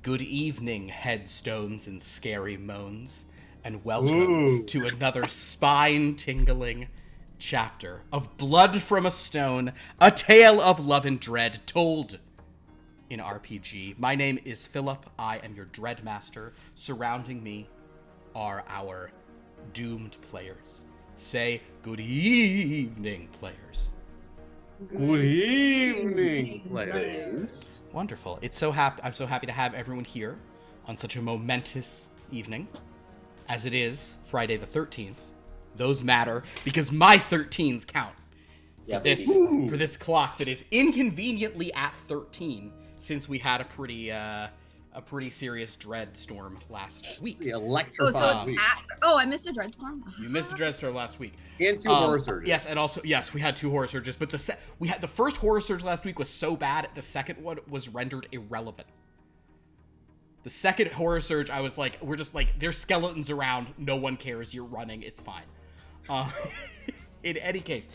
Good evening, headstones and scary moans, and welcome to another spine-tingling chapter of Blood from a Stone, a tale of love and dread told in RPG. My name is Philip. I am your Dreadmaster. Surrounding me are our doomed players. Say good evening, players. Good evening, players. Wonderful. I'm so happy to have everyone here on such a momentous evening, as it is Friday the 13th. Those matter because my 13s count for this clock that is inconveniently at 13, since we had a pretty serious dread storm last week. The electrified week. I missed a dread storm. You missed a dread storm last week. And two horror surges. Yes, and also we had two horror surges, but we had the first horror surge last week was so bad, the second one was rendered irrelevant. The second horror surge, I was like, we're just like, there's skeletons around, no one cares, you're running, it's fine. In any case,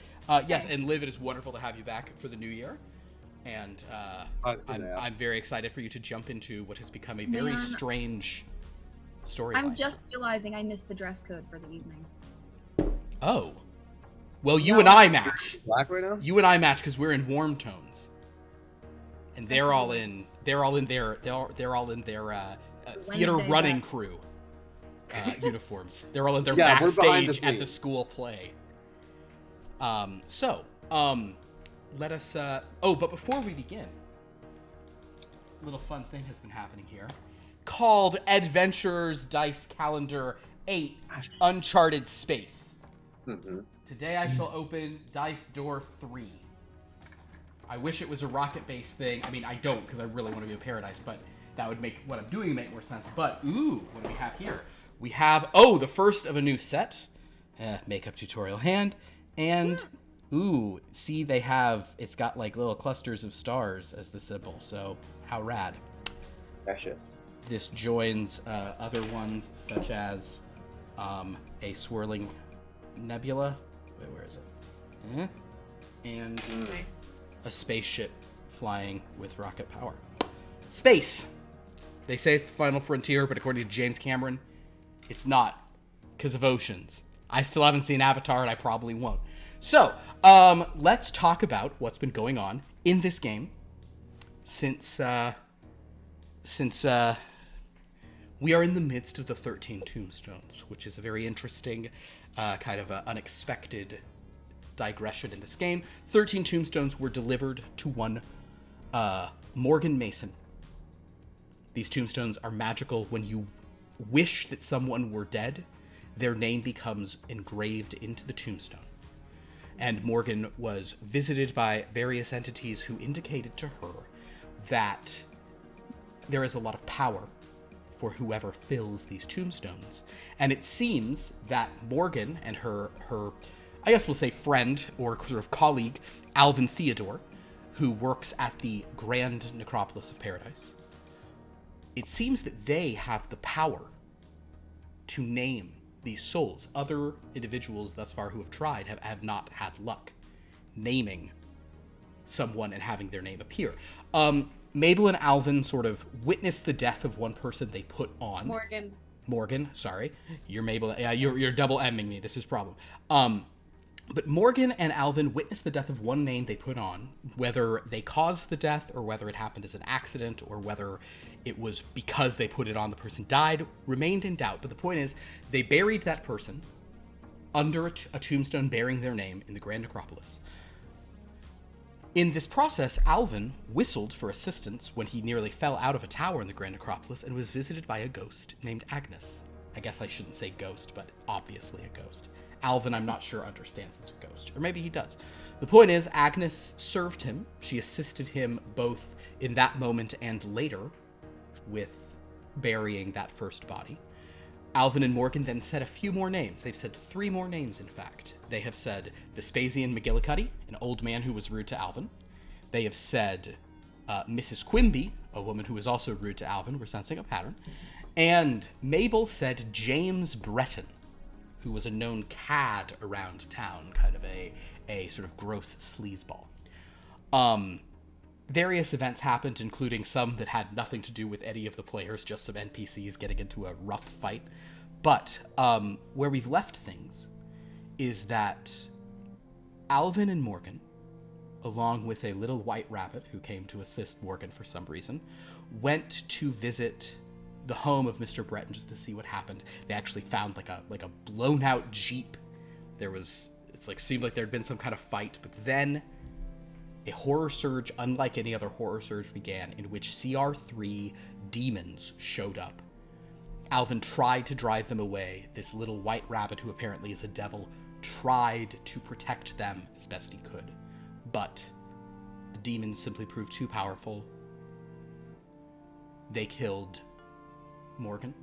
yes, and Liv, it is wonderful to have you back for the new year. And I'm very excited for you to jump into what has become a very strange story. I'm just realizing I missed the dress code for the evening. Oh, well, you and I match. Black right now? You and I match because we're in warm tones, and they're all in their theater running crew uniforms. They're all in their backstage at the school play. Let us, but before we begin, a little fun thing has been happening here, called Adventurers Dice Calendar 8 Uncharted Space. Mm-hmm. Today I shall open Dice Door 3. I wish it was a rocket-based thing. I mean, I don't, because I really want to be a Paradise, but that would make what I'm doing make more sense. But, what do we have here? We have, the first of a new set. Makeup tutorial hand. And... see, it's got like little clusters of stars as the symbol, so how rad. Precious. This joins other ones, such as a swirling nebula. Wait, where is it? And a spaceship flying with rocket power. Space! They say it's the final frontier, but according to James Cameron, it's not, because of oceans. I still haven't seen Avatar, and I probably won't. So, let's talk about what's been going on in this game since we are in the midst of the 13 Tombstones, which is a very interesting, kind of unexpected digression in this game. 13 Tombstones were delivered to one Morgan Mason. These tombstones are magical. When you wish that someone were dead, their name becomes engraved into the tombstone. And Morgan was visited by various entities who indicated to her that there is a lot of power for whoever fills these tombstones. And it seems that Morgan and her I guess we'll say friend or sort of colleague, Alvin Theodore, who works at the Grand Necropolis of Paradise, it seems that they have the power to name these souls. Other individuals thus far who have tried have not had luck naming someone and having their name appear. Mabel and Alvin sort of witnessed the death of one person they put on. Morgan, sorry. You're Mabel. You're double M'ing me. This is a problem. But Morgan and Alvin witnessed the death of one name they put on. Whether they caused the death or whether it happened as an accident or whether it was because they put it on the person died remained in doubt. But the point is, they buried that person under a tombstone bearing their name in the Grand Necropolis. In this process, Alvin whistled for assistance when he nearly fell out of a tower in the Grand Necropolis and was visited by a ghost named Agnes. I guess I shouldn't say ghost, but obviously a ghost. Alvin, I'm not sure, understands it's a ghost. Or maybe he does. The point is, Agnes served him. She assisted him both in that moment and later with burying that first body. Alvin and Morgan then said a few more names. They've said 3 more names, in fact. They have said Vespasian McGillicuddy, an old man who was rude to Alvin. They have said Mrs. Quimby, a woman who was also rude to Alvin. We're sensing a pattern. And Mabel said James Breton, who was a known cad around town, kind of a sort of gross sleazeball. various events happened, including some that had nothing to do with any of the players, just some NPCs getting into a rough fight. But where we've left things is that Alvin and Morgan, along with a little white rabbit who came to assist Morgan for some reason, went to visit the home of Mr. Breton just to see what happened. They actually found like a blown out Jeep. Seemed like there'd been some kind of fight, but then a horror surge unlike any other horror surge began, in which CR3 demons showed up. Alvin tried to drive them away. This little white rabbit, who apparently is a devil, tried to protect them as best he could. But the demons simply proved too powerful. They killed Morgan,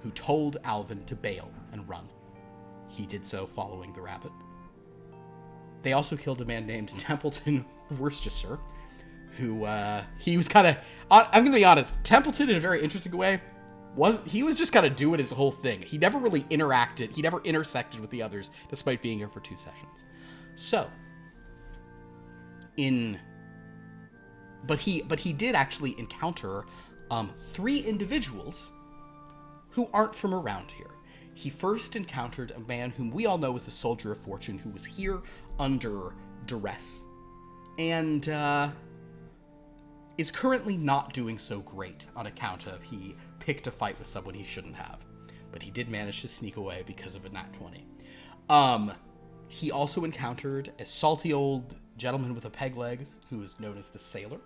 who told Alvin to bail and run. He did so following the rabbit. They also killed a man named Templeton Worcestershire, who, he was kind of, I'm gonna be honest, Templeton, in a very interesting way, was just kind of doing his whole thing. He never really interacted, he never intersected with the others, despite being here for 2 sessions. So, but he did actually encounter 3 individuals who aren't from around here. He first encountered a man whom we all know as the Soldier of Fortune, who was here under duress, and is currently not doing so great on account of he picked a fight with someone he shouldn't have. But he did manage to sneak away because of a nat 20. He also encountered a salty old gentleman with a peg leg who is known as the Sailor.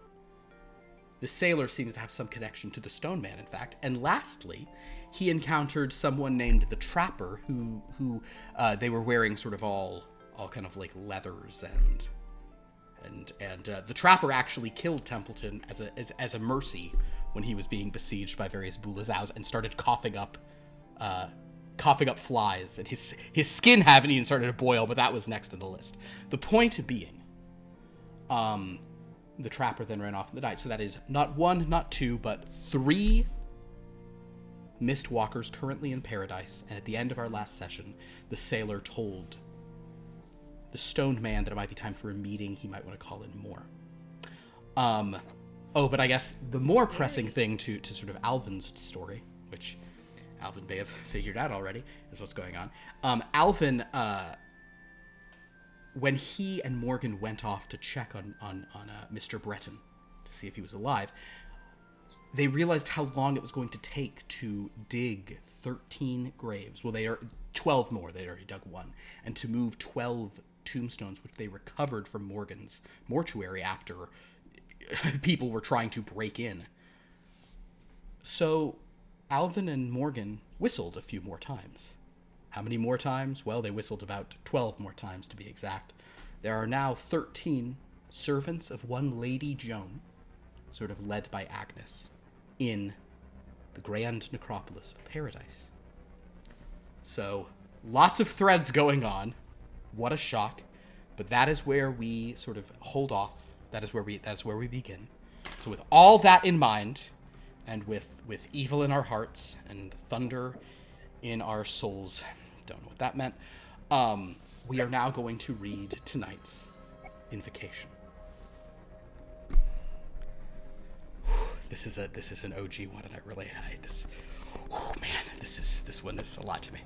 The Sailor seems to have some connection to the Stone Man, in fact. And lastly, he encountered someone named the Trapper, who they were wearing sort of all kind of like leathers, and the Trapper actually killed Templeton as a mercy when he was being besieged by various Bulazows, and started coughing up flies, and his skin hadn't even started to boil, but that was next on the list. The point being, the Trapper then ran off in the night. So that is not 1, not 2, but 3 Mistwalkers currently in Paradise. And at the end of our last session, the Sailor told the Stoned Man that it might be time for a meeting. He might want to call in more. But I guess the more pressing thing to sort of Alvin's story, which Alvin may have figured out already, is what's going on. Alvin, when he and Morgan went off to check on Mr. Breton to see if he was alive, they realized how long it was going to take to dig 13 graves. Well, they are 12 more. They'd already dug 1. And to move 12 tombstones, which they recovered from Morgan's mortuary after people were trying to break in. So Alvin and Morgan whistled a few more times. How many more times? Well, they whistled about 12 more times, to be exact. There are now 13 servants of one Lady Joan, sort of led by Agnes, in the Grand Necropolis of Paradise. So, lots of threads going on. What a shock. But that is where we sort of hold off. That's where we begin. So with all that in mind, and with evil in our hearts and thunder in our souls, don't know what that meant, we are now going to read tonight's invocation. This is an OG one, and I really hate this. Oh man, this one is a lot to me.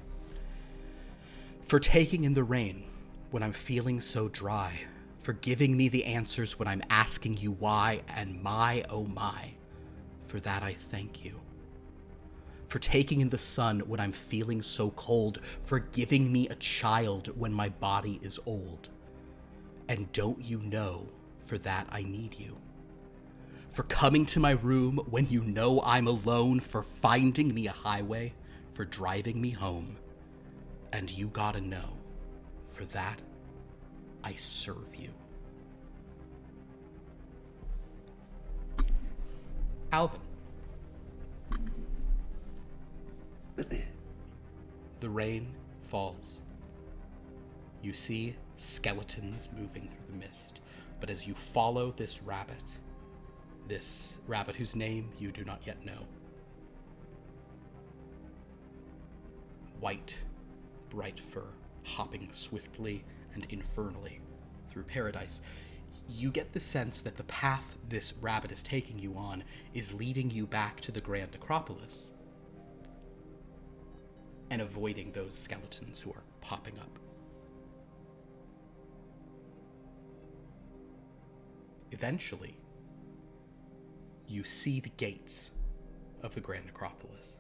For taking in the rain when I'm feeling so dry, for giving me the answers when I'm asking you why, and my oh my, for that I thank you. For taking in the sun when I'm feeling so cold, for giving me a child when my body is old. And don't you know, for that I need you. For coming to my room when you know I'm alone, for finding me a highway, for driving me home. And you gotta know, for that I serve you. Alvin. The rain falls. You see skeletons moving through the mist, but as you follow this rabbit whose name you do not yet know, white, bright fur, hopping swiftly and infernally through paradise, you get the sense that the path this rabbit is taking you on is leading you back to the Grand Necropolis and avoiding those skeletons who are popping up. Eventually, you see the gates of the Grand Necropolis.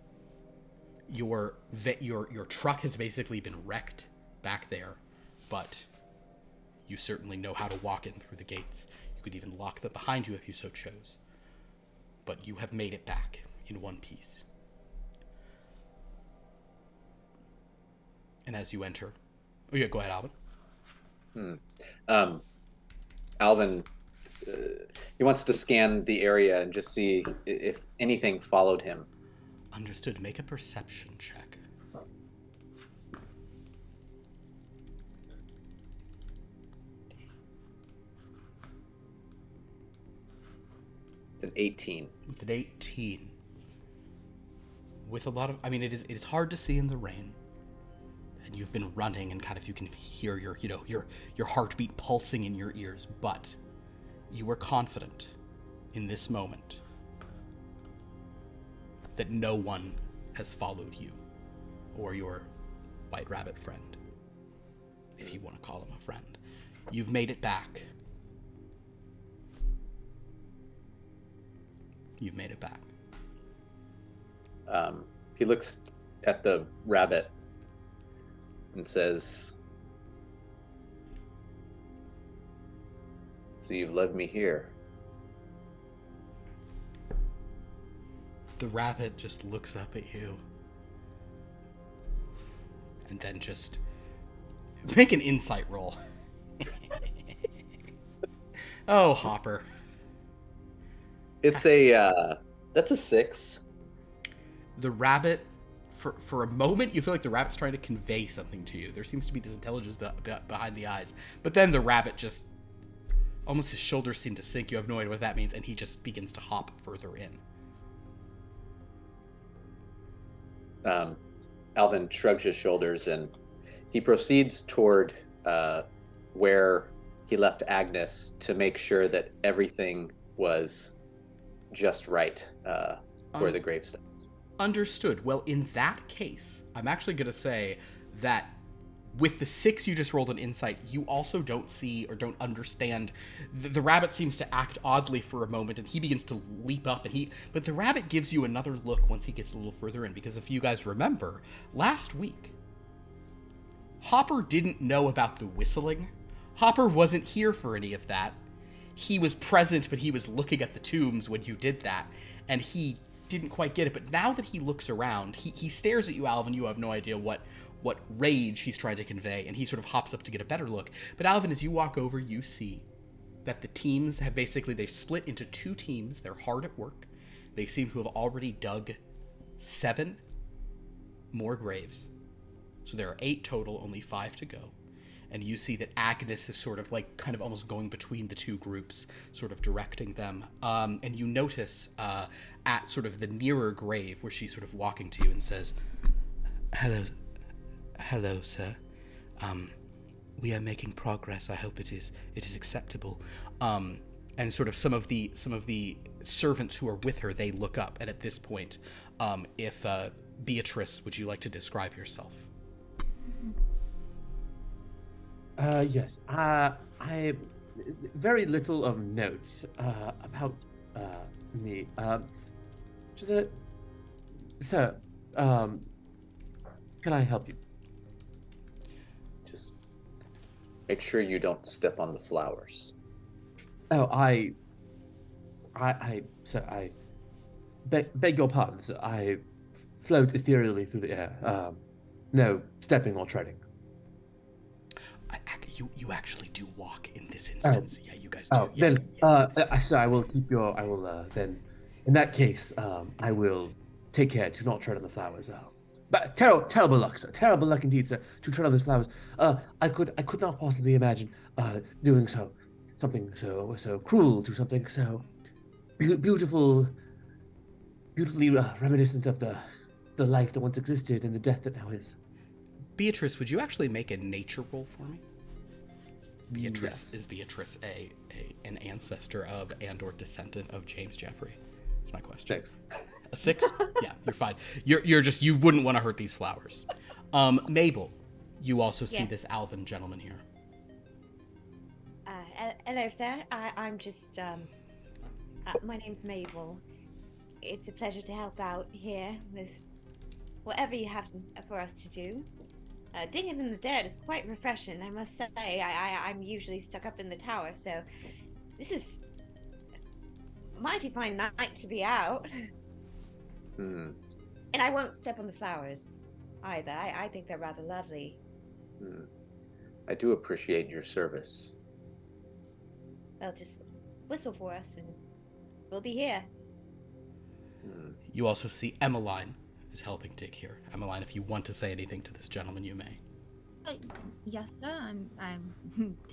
Your truck has basically been wrecked back there, but you certainly know how to walk in through the gates. You could even lock them behind you if you so chose. But you have made it back in one piece. And as you enter... Oh yeah, go ahead, Alvin. Alvin, he wants to scan the area and just see if anything followed him. Understood. Make a perception check. It's an 18. With an 18. With a lot of... I mean, it is hard to see in the rain. And you've been running and kind of you can hear your heartbeat pulsing in your ears. But you were confident in this moment that no one has followed you or your white rabbit friend, if you want to call him a friend. You've made it back. You've made it back. He looks at the rabbit and says, "So you've led me here." The rabbit just looks up at you. And then just make an insight roll. Oh, Hopper. It's that's a 6. The rabbit, for a moment, you feel like the rabbit's trying to convey something to you. There seems to be this intelligence behind the eyes. But then the rabbit just, almost his shoulders seem to sink. You have no idea what that means. And he just begins to hop further in. Alvin shrugs his shoulders and he proceeds toward where he left Agnes to make sure that everything was just right for the gravestones. Understood. Well, in that case, I'm actually going to say that with the 6 you just rolled an insight, you also don't see or don't understand. The rabbit seems to act oddly for a moment, and he begins to leap up, but the rabbit gives you another look once he gets a little further in, because if you guys remember, last week, Hopper didn't know about the whistling. Hopper wasn't here for any of that. He was present, but he was looking at the tombs when you did that, and he didn't quite get it. But now that he looks around, he stares at you, Alvin. You have no idea what rage he's trying to convey, and he sort of hops up to get a better look. But Alvin, as you walk over, you see that the teams have they've split into 2 teams. They're hard at work. They seem to have already dug 7 more graves. So there are 8 total, only 5 to go. And you see that Agnes is sort of like kind of almost going between the 2 groups, sort of directing them. And you notice at sort of the nearer grave where she's sort of walking to you and says, Hello, sir. We are making progress. I hope it is acceptable. And sort of some of the servants who are with her, they look up. And at this point, if Beatrice, would you like to describe yourself? Yes. I very little of note about me. Sir, can I help you? Just make sure you don't step on the flowers. Oh, sir, I beg your pardon, sir. I float ethereally through the air. No stepping or treading. You actually do walk in this instance. Yeah, you guys do. Oh, yeah, then, so I will then, in that case, I will take care to not tread on the flowers. But terrible luck, sir. Terrible luck indeed, sir, to tread on those flowers. I could not possibly imagine doing something so cruel to something so beautifully reminiscent of the life that once existed and the death that now is. Beatrice, would you actually make a nature roll for me? Beatrice Yes. is Beatrice an ancestor of and or descendant of James Jeffrey? That's my question. 6. A 6? Yeah, you're fine. You're just, you wouldn't want to hurt these flowers. Mabel, you also see Yes. this Alvin gentleman here. Hello, sir. I'm just, my name's Mabel. It's a pleasure to help out here with whatever you have for us to do. Digging in the dirt is quite refreshing, I must say. I'm usually stuck up in the tower, so this is a mighty fine night to be out. Hmm. And I won't step on the flowers either. I think they're rather lovely. Hmm. I do appreciate your service. They'll just whistle for us and we'll be here. Hmm. You also see Emmeline is helping dig here. Emmeline, if you want to say anything to this gentleman, you may. Yes, sir. I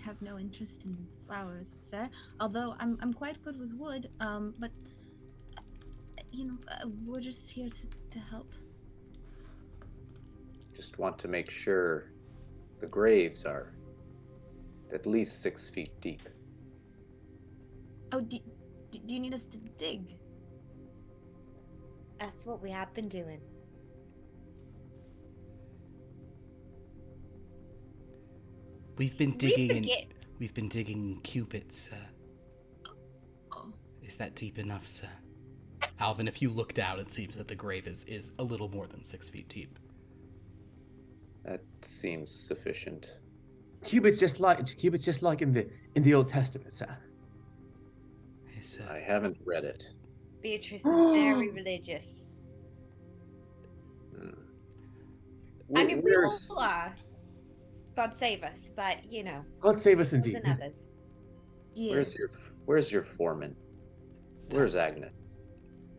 have no interest in flowers, sir. Although I'm quite good with wood. But we're just here to help. Just want to make sure the graves are at least 6 feet deep. Oh, do you need us to dig? That's what we have been doing. We've been digging in. forget- We've been digging in cubits, sir. Oh, Is that deep enough, sir? Alvin, if you look down, it seems that the grave is a little more than 6 feet deep. That seems sufficient. Cubits just like in the Old Testament, sir. Yes, sir. I haven't read it. Beatrice is very religious. Hmm. I mean, we Where's- all are. God save us, but God save us some indeed. than yes. others. yeah. Where's your foreman? Where's Agnes?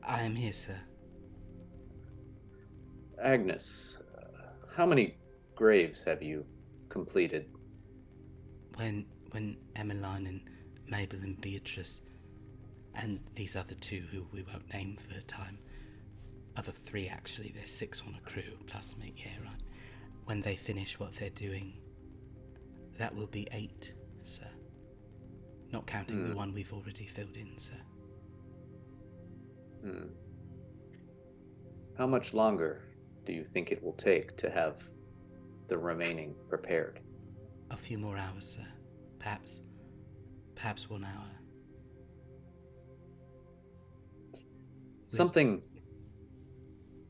I am here, sir. Agnes, how many graves have you completed? When Emmeline and Mabel and Beatrice and these other two who we won't name for a time, other 3 actually, there's 6 on a crew plus me, yeah, right. When they finish what they're doing, that will be 8, sir. Not counting the one we've already filled in, sir. Hmm. How much longer do you think it will take to have the remaining prepared? A few more hours, sir. Perhaps 1 hour.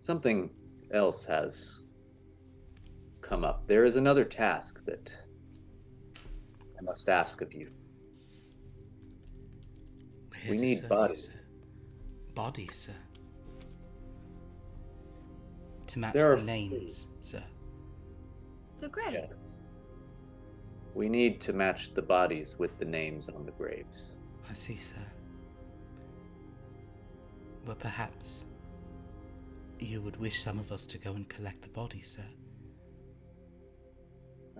Something else has come up. There is another task that I must ask of you. We're here We to need serve you, bodies. sir. Bodies, sir. To match There are the names, sir. So great. Yes. We need to match the bodies with the names on the graves. I see, sir. Well, perhaps you would wish some of us to go and collect the bodies, sir.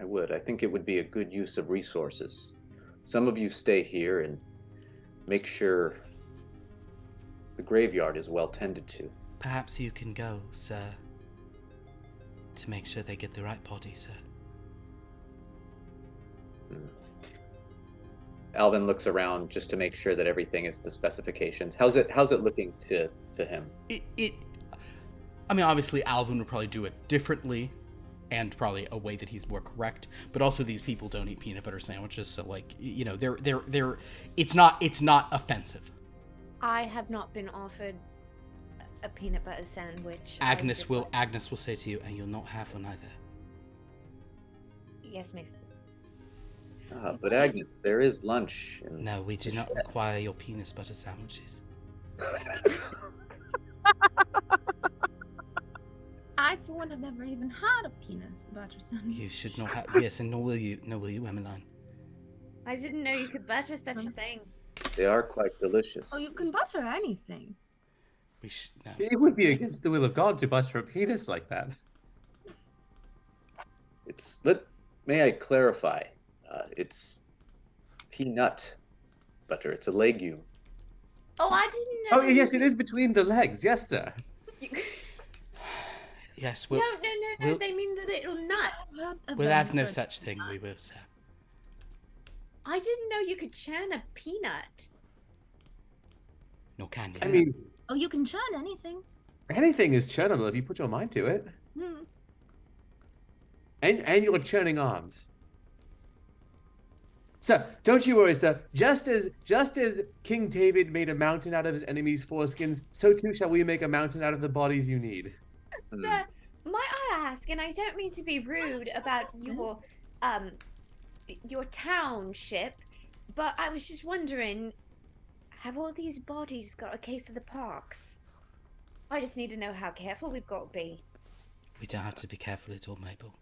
I would. I think it would be a good use of resources. Some of you stay here and make sure the graveyard is well tended to. Perhaps you can go, sir, to make sure they get the right body, sir. Alvin looks around just to make sure that everything is to specifications. How's it looking to him? I mean, obviously Alvin would probably do it differently and probably a way that he's more correct, but also these people don't eat peanut butter sandwiches, so like, they're it's not offensive. I have not been offered a peanut butter sandwich. Agnes will say to you, and you'll not have one either. Yes, miss. But Agnes, there is lunch. No, we do not require your peanut butter sandwiches. I, for one, have never even had a peanut butter sandwich. You should not have. Yes, and nor will you, Emmeline. I didn't know you could butter such a thing. They are quite delicious. Oh, you can butter anything. No. It would be against the will of God to butter a penis like that. May I clarify? It's peanut butter. It's a legume. Oh, I didn't know. Oh, yes, it is between the legs. Yes, sir. Yes, No, we'll- they mean the little nuts. we'll have no such thing. We will, sir. I didn't know you could churn a peanut. No can you? I mean, Oh, you can churn anything. anything is churnable if you put your mind to it. Hmm. And you're churning arms. Sir, don't you worry, sir. Just as King David made a mountain out of his enemies' foreskins, so too shall we make a mountain out of the bodies you need. Sir, might I ask, and I don't mean to be rude about your township, but I was just wondering, have all these bodies got a case of the pox? I just need to know how careful we've got to be. We don't have to be careful at all, Mabel.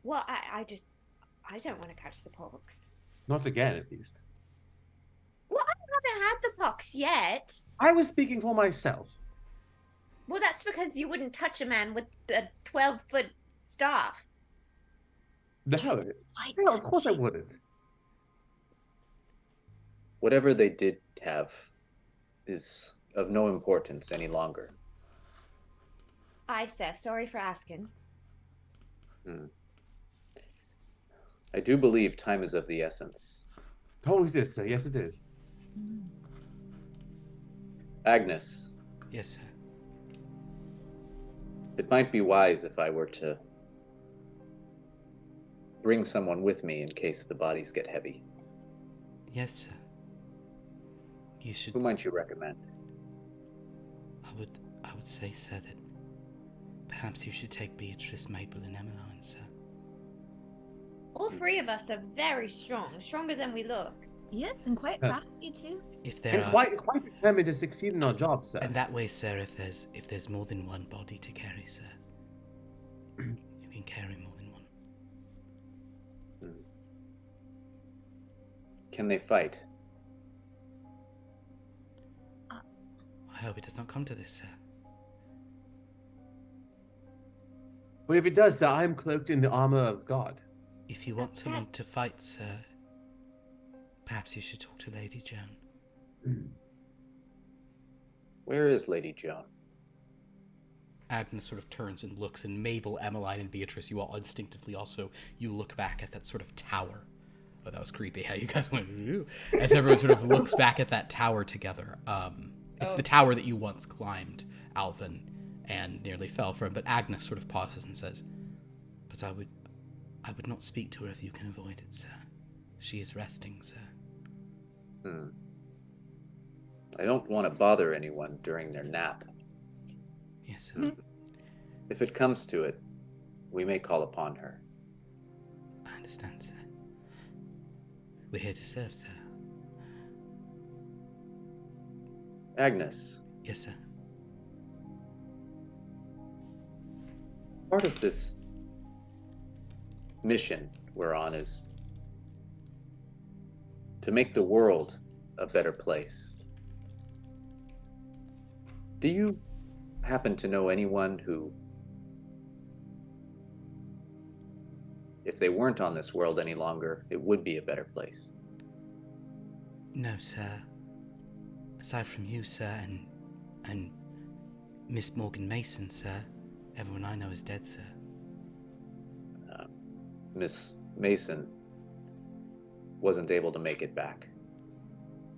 Well, I don't want to catch the pox. Not again, at least. Well, I haven't had the pox yet. I was speaking for myself. Well, that's because you wouldn't touch a man with a 12-foot staff. No, no, of course I wouldn't. Whatever they did have is of no importance any longer. Aye, sir. Sorry for asking. I do believe time is of the essence. Oh, is this, sir? Yes, it is. Agnes, Yes, sir. it might be wise if I were to bring someone with me in case the bodies get heavy. Yes, sir. You should. Who might you recommend? I would say, sir, that perhaps you should take Beatrice, Mabel, and Emmeline, sir. All three of us are very strong, stronger than we look. Yes, and quite crafty too. If there And are, quite determined to succeed in our job, sir. and that way, sir, if there's more than one body to carry, sir, you can carry more than one. Can they fight? I hope it does not come to this, sir. But if it does, sir, I am cloaked in the armor of God. If you want someone to fight, sir, perhaps you should talk to Lady Joan. Where is Lady Joan? Agnes sort of turns and looks, and Mabel, Emmeline, and Beatrice, you all instinctively also, you look back at that sort of tower. Oh, that was creepy how you guys went, ooh, as everyone sort of looks back at that tower together. It's the tower that you once climbed, Alvin, and nearly fell from, but Agnes sort of pauses and says, but I would not speak to her if you can avoid it, sir. She is resting, sir. I don't want to bother anyone during their nap. Yes, sir. If it comes to it, we may call upon her. I understand, sir. We're here to serve, sir. Agnes, Yes, sir. part of this mission we're on is to make the world a better place. Do you happen to know anyone who, if they weren't on this world any longer, it would be a better place? No, sir. Aside from you, sir, and Miss Morgan Mason, sir, everyone I know is dead, sir. Miss Mason wasn't able to make it back.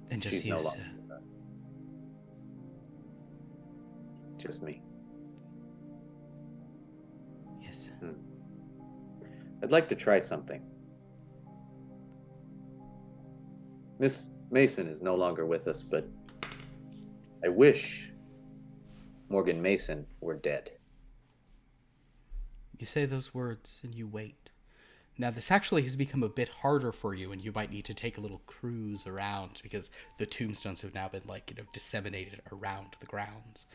Then just She's you, no sir. longer with us. Just me. Yes, sir. I'd like to try something. Miss Mason is no longer with us, but I wish Morgan Mason were dead. You say those words and you wait. Now, this actually has become a bit harder for you, and you might need to take a little cruise around because the tombstones have now been, disseminated around the grounds.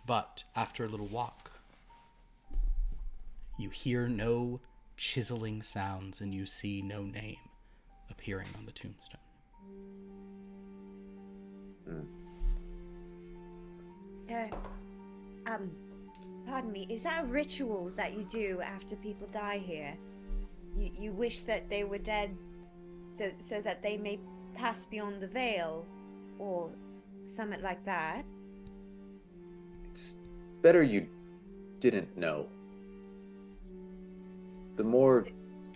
But after a little walk, you hear no chiseling sounds and you see no name appearing on the tombstone. Sir, pardon me, is that a ritual that you do after people die here? You wish that they were dead so that they may pass beyond the veil, or something like that? It's better you didn't know. The more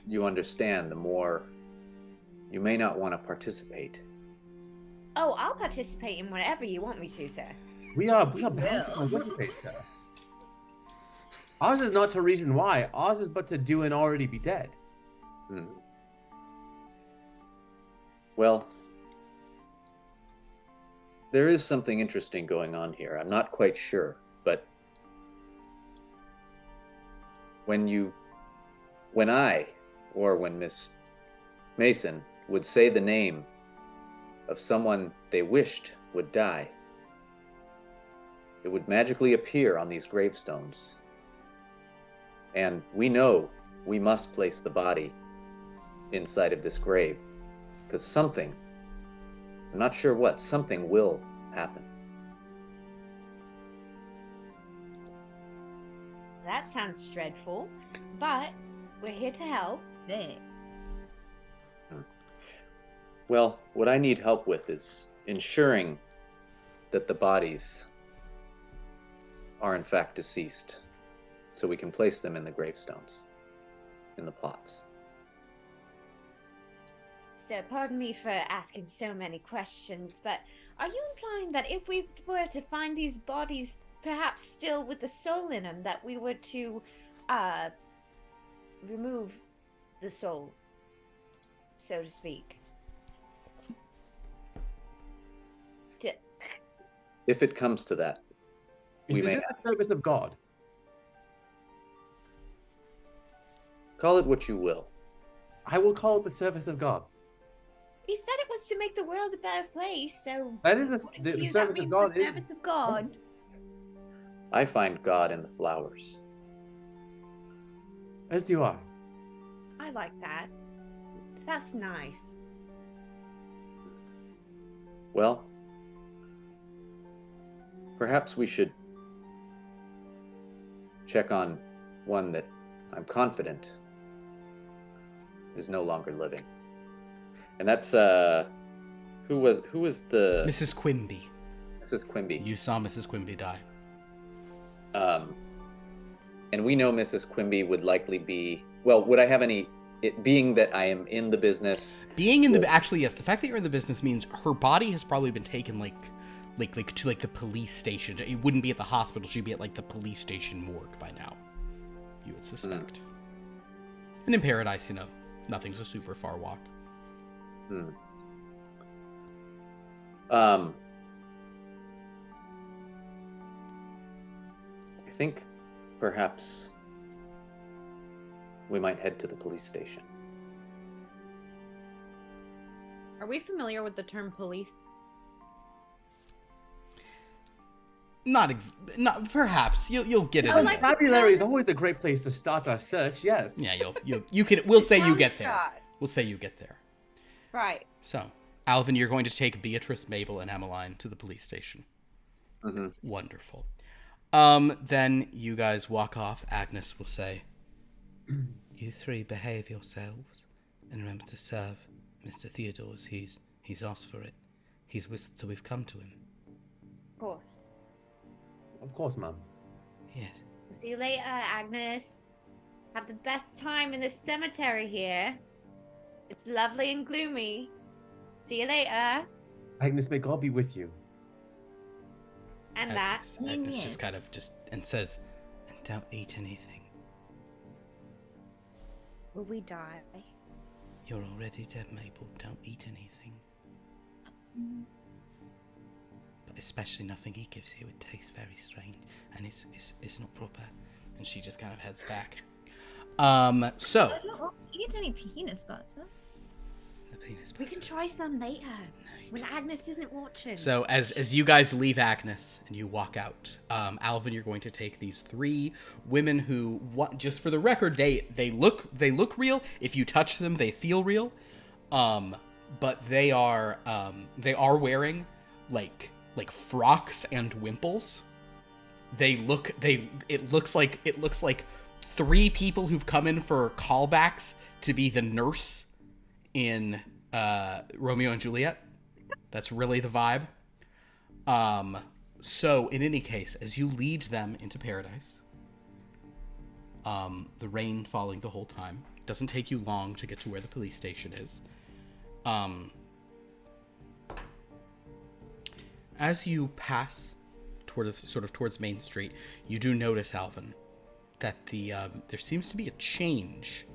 you understand, the more you may not want to participate. Oh, I'll participate in whatever you want me to, sir. We are bound to participate, sir. Ours is not to reason why. Ours is but to do and already be dead. Hmm. Well, there is something interesting going on here. I'm not quite sure, but when Miss Mason would say the name of someone they wished would die, it would magically appear on these gravestones. And we know we must place the body inside of this grave, because something, I'm not sure what, something will happen. That sounds dreadful, but we're here to help. There. Well, what I need help with is ensuring that the bodies are in fact deceased, so we can place them in the gravestones, in the plots. So pardon me for asking so many questions, but are you implying that if we were to find these bodies, perhaps still with the soul in them, that we were to remove the soul, so to speak? If it comes to that, Is we this may in the service of God? call it what you will. I will call it the service of God. He said it was to make the world a better place, so That is according the to you, service that of means God. the service of God. I find God in the flowers. As do I. I like that. That's nice. Well, perhaps we should check on one that I'm confident is no longer living. And that's who was the Mrs. Quimby. Mrs. Quimby. You saw Mrs. Quimby die. And we know Mrs. Quimby would likely be, well, would I have any, it being that I am in the business? Being in the actually, yes, the fact that you're in the business means her body has probably been taken to the police station. It wouldn't be at the hospital. She'd be at the police station morgue by now. You would suspect. And in Paradise, nothing's a super far walk. I think perhaps we might head to the police station. Are we familiar with the term police? Not perhaps you'll get it. Oh, in like there. Vocabulary is always a great place to start our search. Yes. Yeah, you can. We'll say you sounds get there. right. We'll say you get there. Right. So, Alvin, you're going to take Beatrice, Mabel, and Emmeline to the police station. Mm-hmm. Wonderful. Then you guys walk off. Agnes will say, "You three behave yourselves, and remember to serve Mr. Theodore as he's asked for it. He's whistled, so we've come to him." Of course. Of course, ma'am. Yes. See you later, Agnes. Have the best time in the cemetery here. It's lovely and gloomy. See you later. Agnes, may God be with you. And that. Agnes Yes. just kind of and says, "And don't eat anything. Will we die? You're already dead, Mabel. Don't eat anything. But especially nothing he gives you. It tastes very strange, and it's not proper." And she just kind of heads back. So I don't eat any penis butter. the penis. We can try some later. When Agnes isn't watching. So as you guys leave Agnes and you walk out, Alvin, you're going to take these three women who, just for the record, they look real. If you touch them, they feel real. But they are wearing like frocks and wimples. It looks like three people who've come in for callbacks to be the nurse in Romeo and Juliet. That's really the vibe. So in any case, as you lead them into paradise, the rain falling the whole time, It doesn't take you long to get to where the police station is. As you pass towards Main Street, you do notice, Alvin, that there seems to be a change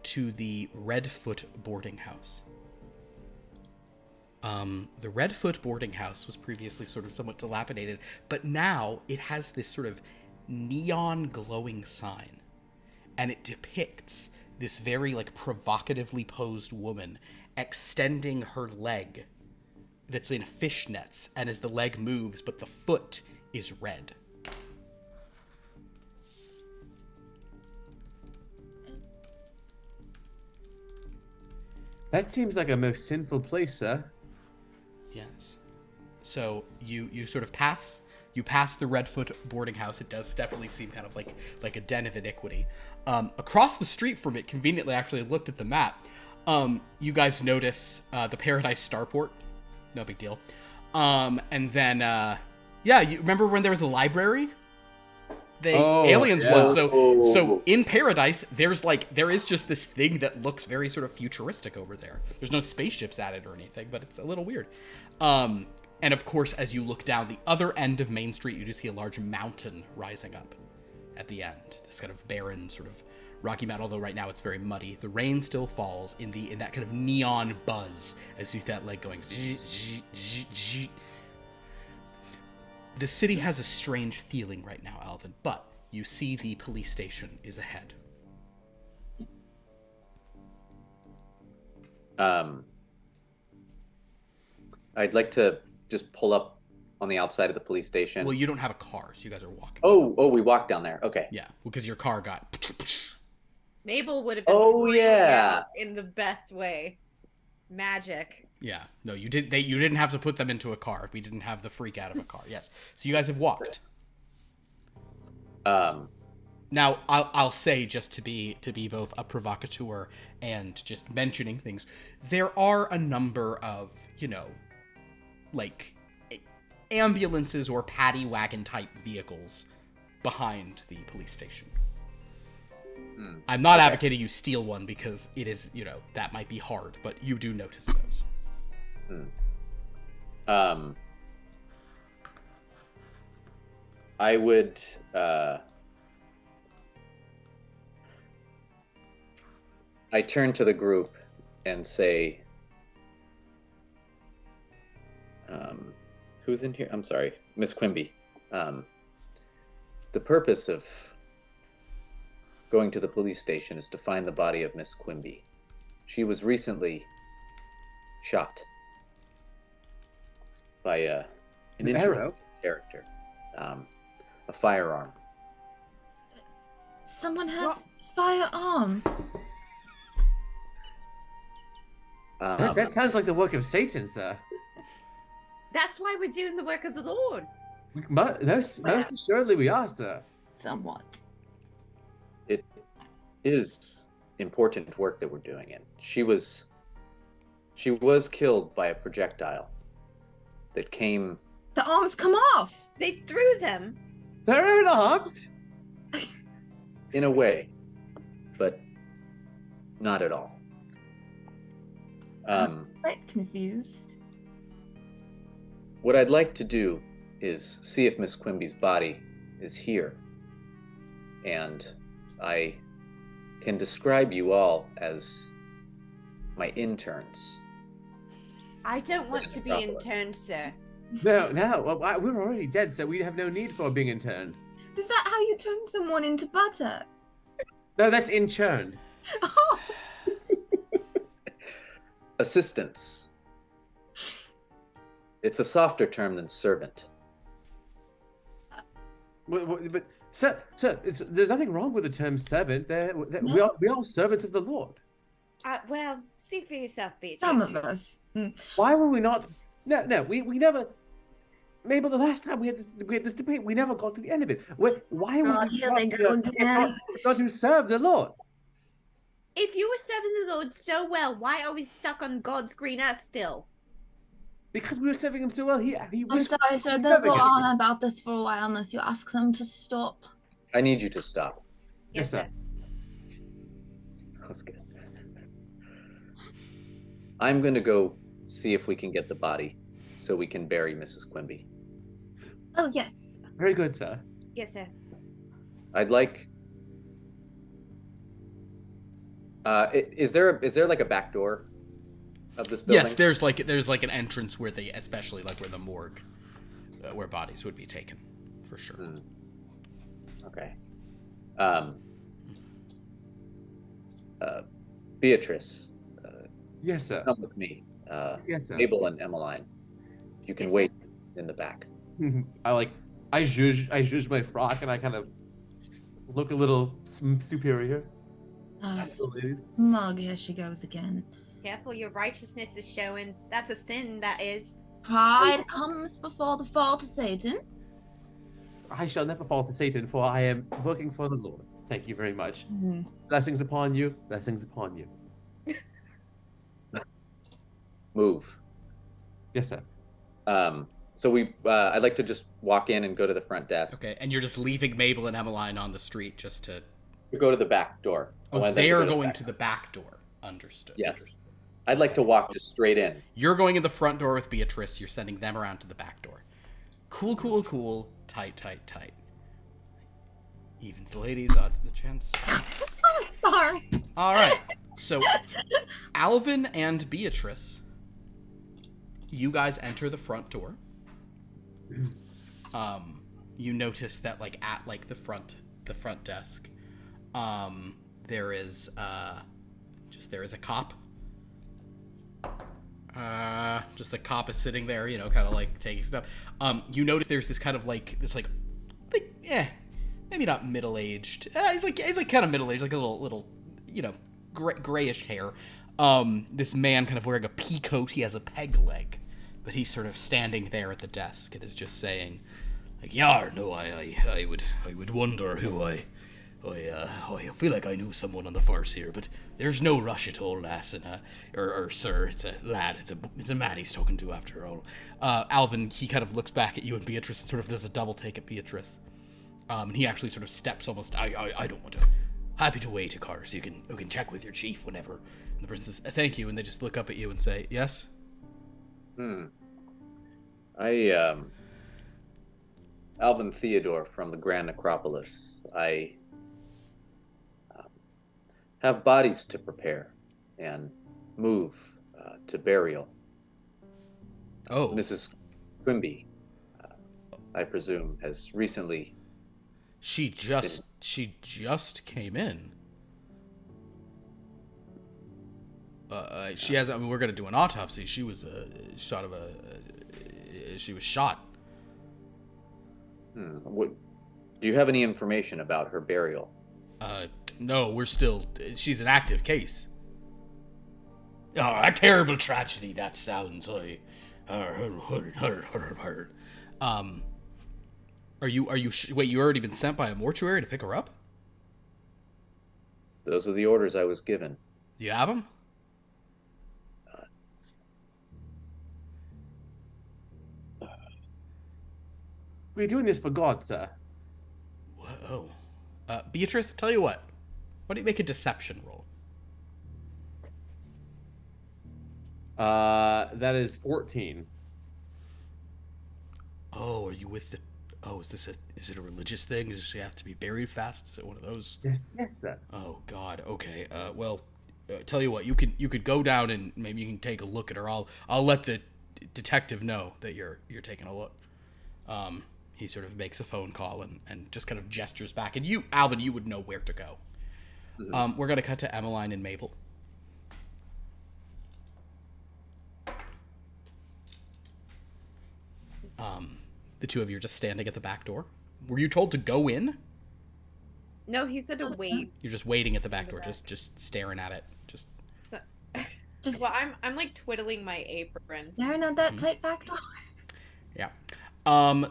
to the Redfoot boarding house. The Redfoot boarding house was previously sort of somewhat dilapidated, but now it has this sort of neon glowing sign, and it depicts this very provocatively posed woman extending her leg that's in fishnets, and as the leg moves, but the foot is red. That seems like a most sinful place, sir. Yes. So you sort of pass the Redfoot boarding house. It does definitely seem kind of like a den of iniquity. Across the street from it, conveniently, actually, I looked at the map. You guys notice the Paradise Starport. No big deal. And then, you remember when there was a library? Aliens one. So in Paradise, there is just this thing that looks very sort of futuristic over there. There's no spaceships added or anything, but it's a little weird. And of course, as you look down the other end of Main Street, you do see a large mountain rising up at the end. This kind of barren sort of rocky mountain, although right now it's very muddy. The rain still falls in that kind of neon buzz as you see that leg going. The city has a strange feeling right now, Alvin, but you see the police station is ahead. I'd like to just pull up on the outside of the police station. Well, you don't have a car, so you guys are walking. Oh, we walked down there. Okay. Yeah, because your car got... Mabel would have been freaking out in the best way. Magic. Yeah. No, you didn't have to put them into a car. We didn't have the freak out of a car. Yes. So you guys have walked. Now, I'll say, just to be both a provocateur and just mentioning things, there are a number of, ambulances or paddy wagon type vehicles behind the police station. I'm not advocating you steal one because it is, that might be hard, but you do notice those. I would I turn to the group and say, who's in here? I'm sorry, Miss Quimby. The purpose of going to the police station is to find the body of Miss Quimby. She was recently shot by an interesting character, a firearm. Someone has firearms. That sounds like the work of Satan, sir. That's why we're doing the work of the Lord. Most assuredly we are, sir. Somewhat. It is important work that we're doing, and she was killed by a projectile that came. The arms come off. They threw them. Their own arms? In a way, but not at all. I'm quite confused. What I'd like to do is see if Miss Quimby's body is here, and I can describe you all as my interns. I don't want to be interned, sir. No, we're already dead, so we have no need for being interned. Is that how you turn someone into butter? No, that's interned. Oh. Assistants. It's a softer term than servant. But sir, there's nothing wrong with the term servant. We are servants of the Lord. Well, speak for yourself, Beatrice. Some of us. Why were we not? No, we never. Mabel, the last time we had this debate, we never got to the end of it. Why were we not to serve the Lord? If you were serving the Lord so well, why are we stuck on God's green earth still? Because we were serving him so well. He I'm sorry, sir. They'll go on about this for a while unless you ask them to stop. I need you to stop. Yes, sir. That's good. I'm going to go see if we can get the body so we can bury Mrs. Quimby. Oh, yes. Very good, sir. Yes, sir. I'd like. Is there like a back door of this building? Yes, there's like an entrance where they, especially like where the morgue, where bodies would be taken, for sure. Okay. Beatrice, Yes, sir. come with me. Yes, sir. Mabel and Emmeline, you can Yes, wait in the back. I zhuzh my frock and I kind of look a little superior. Smug, here she goes again. Careful, your righteousness is showing. That's a sin, that is. Pride comes before the fall to Satan. I shall never fall to Satan, for I am working for the Lord. Thank you very much. Mhm. Blessings upon you. Blessings upon you. Move. Yes, sir. So I'd like to just walk in and go to the front desk. Okay, and you're just leaving Mabel and Emmeline on the street just to... We go to the back door. Oh, I'd like they to are go going back. to the back door. Understood. Yes. I'd like to walk just straight in. You're going in the front door with Beatrice. You're sending them around to the back door. Cool, cool, cool. Tight, tight, tight. Even the ladies, odds of the chance. Oh, sorry. All right. So, Alvin and Beatrice, you guys enter the front door. You notice that, like, at like the front desk, there is a cop. Just the cop is sitting there, you know, kind of like taking stuff. You notice there's this kind of like maybe not middle-aged. He's like kind of middle-aged, like a little, you know, grayish hair. This man kind of wearing a pea coat. He has a peg leg, but he's sort of standing there at the desk and is just saying, like, "Yar, no, I would wonder who I feel like I knew someone on the force here, but there's no rush at all, lass, and or sir, it's a lad, it's a man he's talking to after all." Alvin, he kind of looks back at you and Beatrice and sort of does a double take at Beatrice. And he actually sort of steps almost. I don't want to. Happy to wait, of course. You can check with your chief whenever. And the person says, "Thank you," and they just look up at you and say, "Yes." Alvin Theodore from the Grand Necropolis. I have bodies to prepare and move to burial. Oh, Mrs. Quimby, I presume, has recently. she just came in. She has. I mean, we're gonna do an autopsy. She was shot of a. She was shot. What? Do you have any information about her burial? No, we're still. She's an active case. Oh, a terrible tragedy that sounds. Are you? Wait, you already been sent by a mortuary to pick her up? Those are the orders I was given. You have them? We're doing this for God, sir. Whoa. Beatrice, tell you what. Why don't you make a deception roll? That is 14. Oh, are you with the... Oh, is it a religious thing? Does she have to be buried fast? Is it one of those? Yes, sir. Oh, God. Okay. Well, tell you what. You could go down and maybe you can take a look at her. I'll let the detective know that you're taking a look. He sort of makes a phone call and just kind of gestures back. And you, Alvin, you would know where to go. Mm-hmm. We're going to cut to Emmeline and Mabel. The two of you are just standing at the back door. Were you told to go in? No, he said to wait. You're just waiting at the back door, just staring at it. Just Well, I'm like twiddling my apron. Staring at that tight back door. Yeah.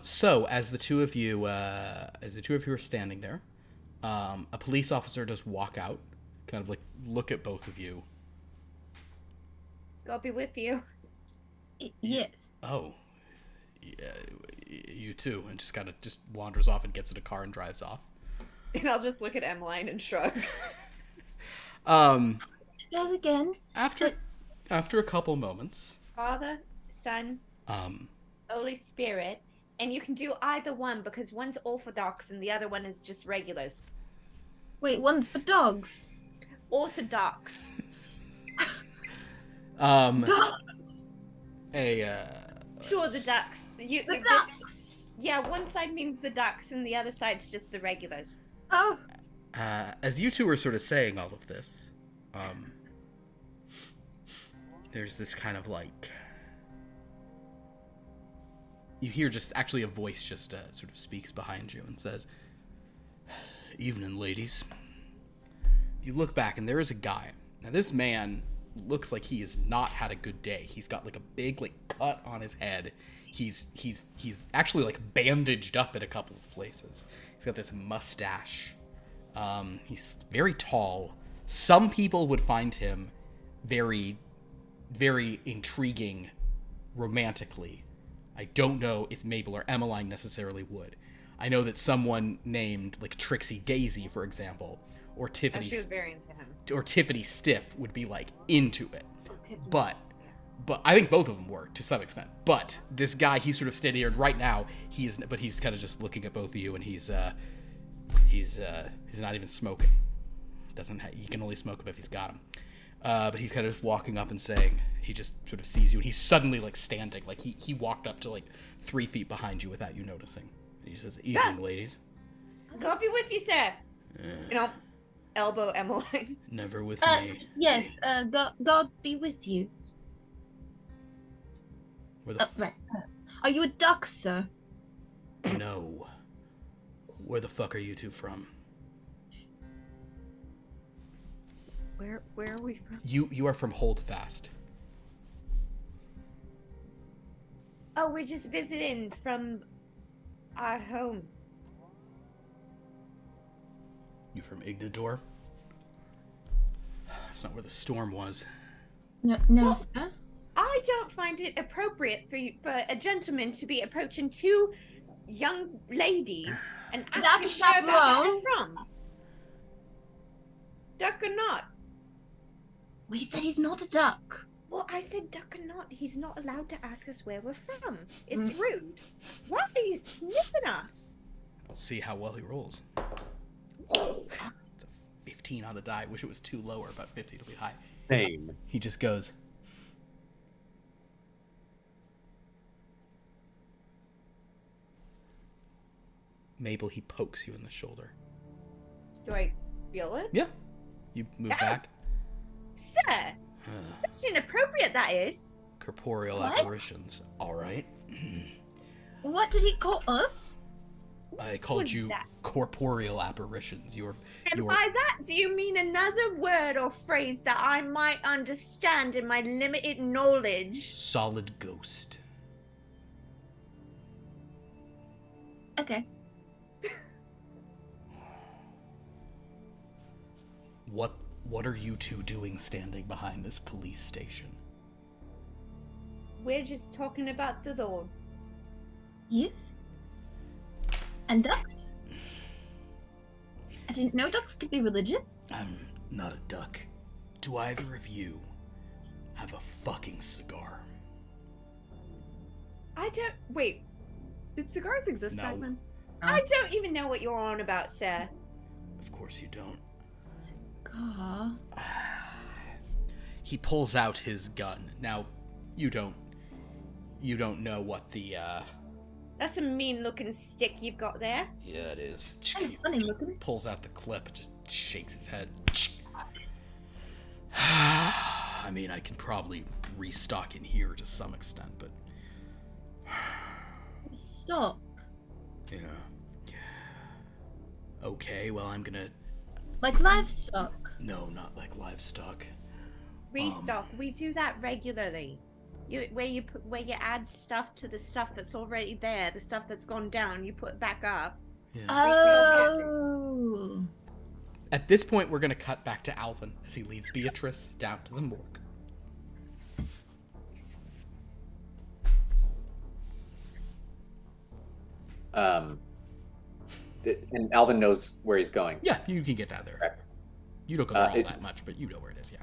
So as the two of you are standing there, a police officer does walk out, kind of like look at both of you. God be with you. Yes. Oh, yeah, you too, and just kind of just wanders off and gets in a car and drives off. And I'll just look at Emmeline and shrug. Go again. After a couple moments, Father, Son, Holy Spirit, and you can do either one because one's Orthodox and the other one is just regulars. Wait, one's for dogs. Orthodox. Dogs. Sure, the ducks. The ducks. Yeah, one side means the ducks and the other side's just the regulars. Oh. As you two are sort of saying all of this, there's this kind of like, you hear just actually a voice just sort of speaks behind you and says, "Evening, ladies." You look back and there is a guy. Now this man looks like he has not had a good day. He's got like a big like cut on his head. He's actually like bandaged up in a couple of places. He's got this mustache. He's very tall. Some people would find him very, very intriguing romantically. I don't know if Mabel or Emmeline necessarily would. I know that someone named like Trixie Daisy, for example, or Tiffany, she was very into him. or Tiffany Stiff would be like into it. But I think both of them were to some extent. But this guy, he's sort of standing here, and right now he's kind of just looking at both of you, and he's not even smoking. He can only smoke them if he's got them. But he's kind of just walking up and saying, he just sort of sees you, and he's suddenly like standing, like he walked up to like 3 feet behind you without you noticing. And he says, "Evening, ladies." God be with you, sir. Elbow Emmeline. Never with me. Yes. God be with you. Where the Right. Are you a duck, sir? No. Where the fuck are you two from? Where are we from? You are from Holdfast. Oh, we're just visiting from our home. You from Ignador? That's not where the storm was. No, sir. I don't find it appropriate for a gentleman to be approaching two young ladies and asking her about where they're from. Duck or not? Well, he said he's not a duck. Well, I said duck or not. He's not allowed to ask us where we're from. It's rude. Why are you sniffing us? Let's see how well he rolls. It's a 15 on the die. Wish it was 2 lower, but 50 to be high. Same. He just goes, Mabel, he pokes you in the shoulder. Do I feel it? Yeah. You move back. Sir, that's inappropriate, that is. Corporeal What? apparitions. All right. What did he call us? I called was you that? corporeal apparitions. And by that, do you mean another word or phrase that I might understand in my limited knowledge? solid ghost. Okay. What are you two doing standing behind this police station? We're just talking about the Lord. Yes. And ducks? I didn't know ducks could be religious. I'm not a duck. Do either of you have a fucking cigar? I don't. Wait. Did cigars exist No. back then? I don't even know what you're on about, sir. Of course you don't. God. He pulls out his gun. Now, you don't know what the That's a mean-looking stick you've got there. yeah, it is. Kind of funny looking. Pulls out the clip, just shakes his head. I mean, I can probably restock in here to some extent, but Stop. yeah. Okay, well, I'm gonna. Like livestock. No, not like livestock. Restock. We do that regularly. Where you add stuff to the stuff that's already there, the stuff that's gone down, you put it back up. Yeah. Oh. At this point, we're gonna cut back to Alvin as he leads Beatrice down to the morgue. And Alvin knows where he's going. Yeah, you can get down there. Okay. You don't go there all that much, but you know where it is, yeah.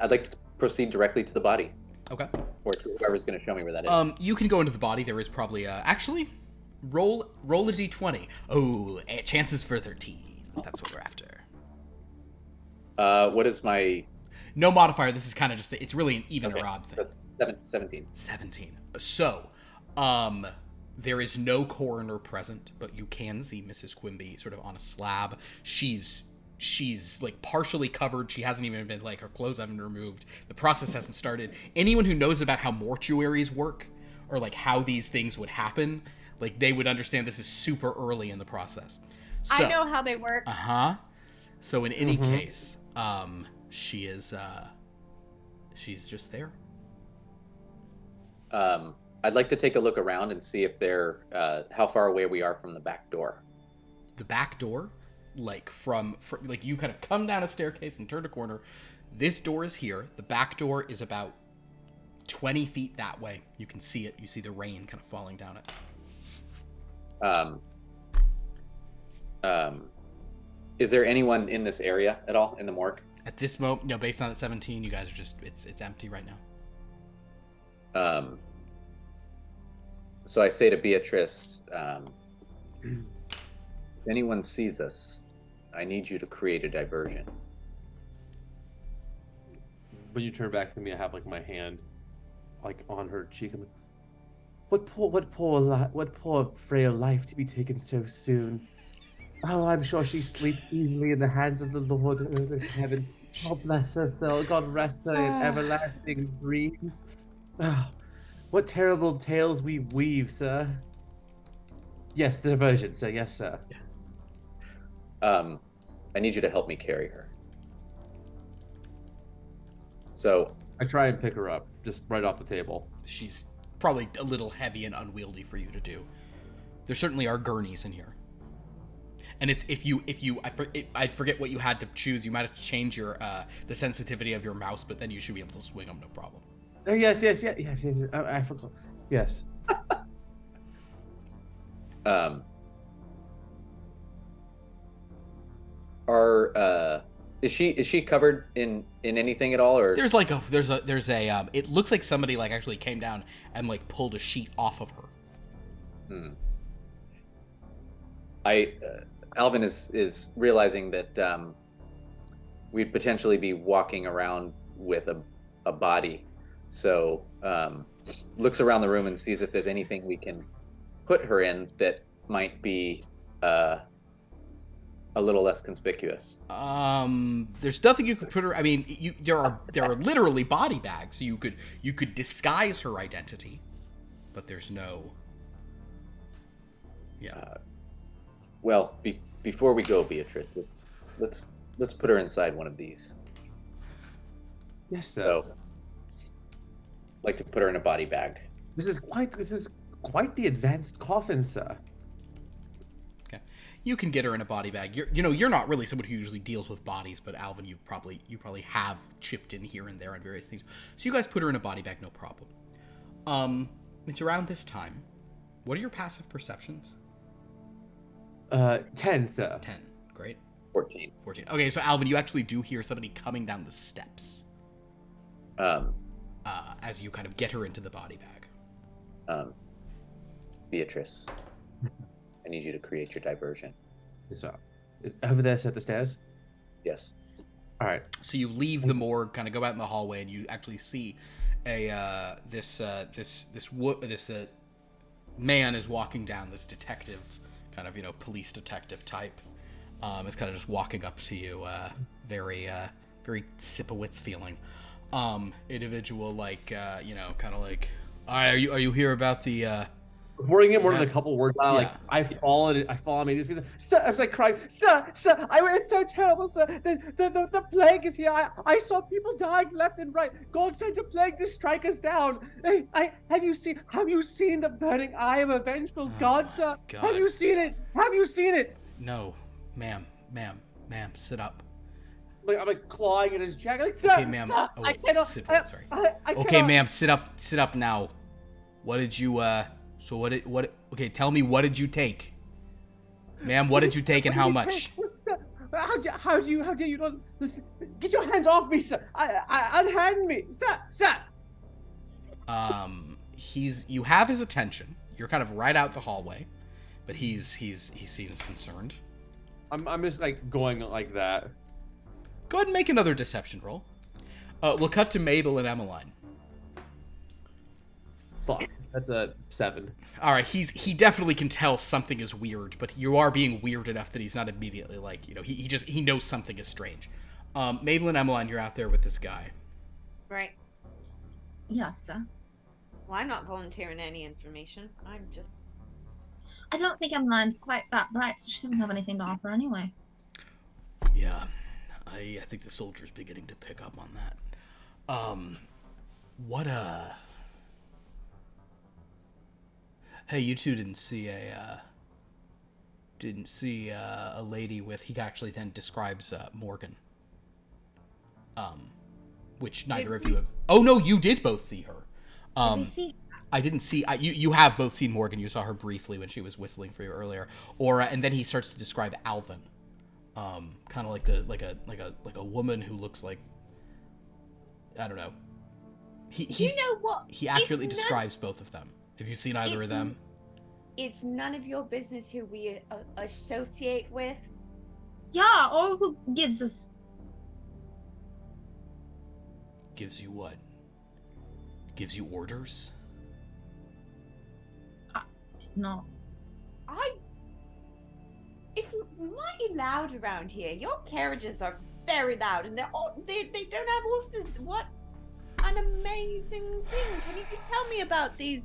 I'd like to proceed directly to the body. Okay. Or to whoever's going to show me where that is. You can go into the body. There is probably actually, roll a d20. Oh, chances for 13. That's what we're after. What is my... No modifier. This is kind of just, it's really an even or odd thing. That's 17. 17. So, there is no coroner present, but you can see Mrs. Quimby sort of on a slab. She's like partially covered. She hasn't even been, like, her clothes haven't been removed. The process hasn't started. Anyone who knows about how mortuaries work, or like how these things would happen, like they would understand this is super early in the process. So, I know how they work. So in any case, she's just there. I'd like to take a look around and see if they're how far away we are from the back door. The back door, like from like you kind of come down a staircase and turn a corner. This door is here. The back door is about 20 feet that way. You can see it. You see the rain kind of falling down it. Is there anyone in this area at all in the morgue? At this moment, no. Based on that 17, you guys are just it's empty right now. So I say to Beatrice, if anyone sees us, I need you to create a diversion. When you turn back to me, I have like my hand, like on her cheek. I'm like, what poor frail life to be taken so soon. Oh, I'm sure she sleeps easily in the hands of the Lord in heaven. God bless her soul. God rest her in everlasting dreams. Ah, what terrible tales we weave, sir. Yes, the diversion, sir. Yes, sir. I need you to help me carry her. So I try and pick her up, just right off the table. She's probably a little heavy and unwieldy for you to do. There certainly are gurneys in here. And it's I forget what you had to choose. You might have to change your the sensitivity of your mouse, but then you should be able to swing them, no problem. Yes. I forgot. Yes. Is she covered in anything at all, or there's a it looks like somebody like actually came down and like pulled a sheet off of her. Alvin is realizing that we'd potentially be walking around with a body, so looks around the room and sees if there's anything we can put her in that might be a little less conspicuous. There's nothing you could put her. I mean, there are literally body bags, so you could disguise her identity, but there's no. Yeah. Well, before we go, Beatrice, let's put her inside one of these. Yes, sir. So, I'd like to put her in a body bag. This is quite the advanced coffin, sir. Okay, you can get her in a body bag. You're not really someone who usually deals with bodies, but Alvin, you probably have chipped in here and there on various things. So you guys put her in a body bag, no problem. It's around this time. What are your passive perceptions? 10, sir. 10. Great. 14. Okay, so Alvin, you actually do hear somebody coming down the steps. As you kind of get her into the body bag. Beatrice, I need you to create your diversion. Yes, sir. Over there, sir, at the stairs? Yes. All right. So you leave the morgue, kind of go out in the hallway, and you actually see this man is walking down. This detective, kind of police detective type, is kind of just walking up to you, very Sipowicz feeling. Individual like kind of like, are you here about the Before we get more than a couple words out, like I fall on me. Sir, I was like crying. Sir, it's so terrible, sir. The plague is here. I saw people dying left and right. God sent a plague to strike us down. Have you seen the burning eye of a vengeful God, sir? God. Have you seen it? No, ma'am, sit up. I'm like clawing at his jacket. Like, sir, Okay, ma'am. sir, Oh, I wait, cannot. sorry. I Okay, cannot. ma'am, sit up now. What did you okay, tell me, what did you take? Ma'am, what did you take and how much? How do you not listen? Get your hands off me, sir! Unhand me, sir! You have his attention. You're kind of right out the hallway, but he seems concerned. I'm just like going like that. Go ahead and make another deception roll. We'll cut to Mabel and Emmeline. Fuck, that's a 7. All right, he definitely can tell something is weird, but you are being weird enough that he's not immediately like, he knows something is strange. Mabel and Emmeline, you're out there with this guy. Right. Yes, sir. Well, I'm not volunteering any information. I'm just... I don't think Emmeline's quite that bright, so she doesn't have anything to offer anyway. Yeah, I think the soldier's beginning to pick up on that. Hey, you two didn't see a lady with... He actually then describes Morgan. Which neither of you have... Oh, no, you did both see her. Did we see? I didn't see... You have both seen Morgan. You saw her briefly when she was whistling for you earlier. And then he starts to describe Alvin. Kind of like a woman who looks like... I don't know. You know what? He accurately describes both of them. Have you seen either of them? It's none of your business who we associate with. Yeah, or who gives us... Gives you what? Gives you orders? No. It's mighty loud around here. Your carriages are very loud, and they don't have horses. What an amazing thing! Can you tell me about these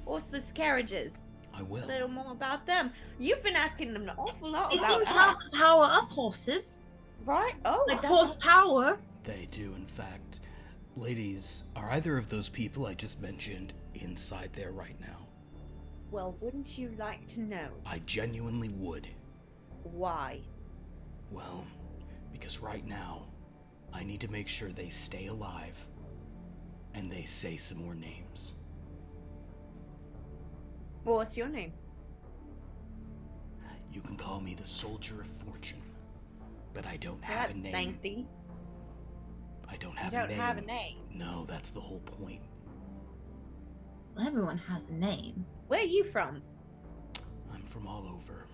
horseless carriages? I will. A little more about them. You've been asking them an awful lot They about seem to have us, the power of horses. right? Oh, Like that's- horsepower. They do, in fact. Ladies, are either of those people I just mentioned inside there right now? Well, wouldn't you like to know I genuinely would. why? Well, because right now, I need to make sure they stay alive. And they say some more names. Well, what's your name? You can call me the Soldier of Fortune. But I don't have That's a name. lengthy. I don't You have don't a name. have a name. No, that's the whole point. Well, everyone has a name. Where are you from? I'm from all over.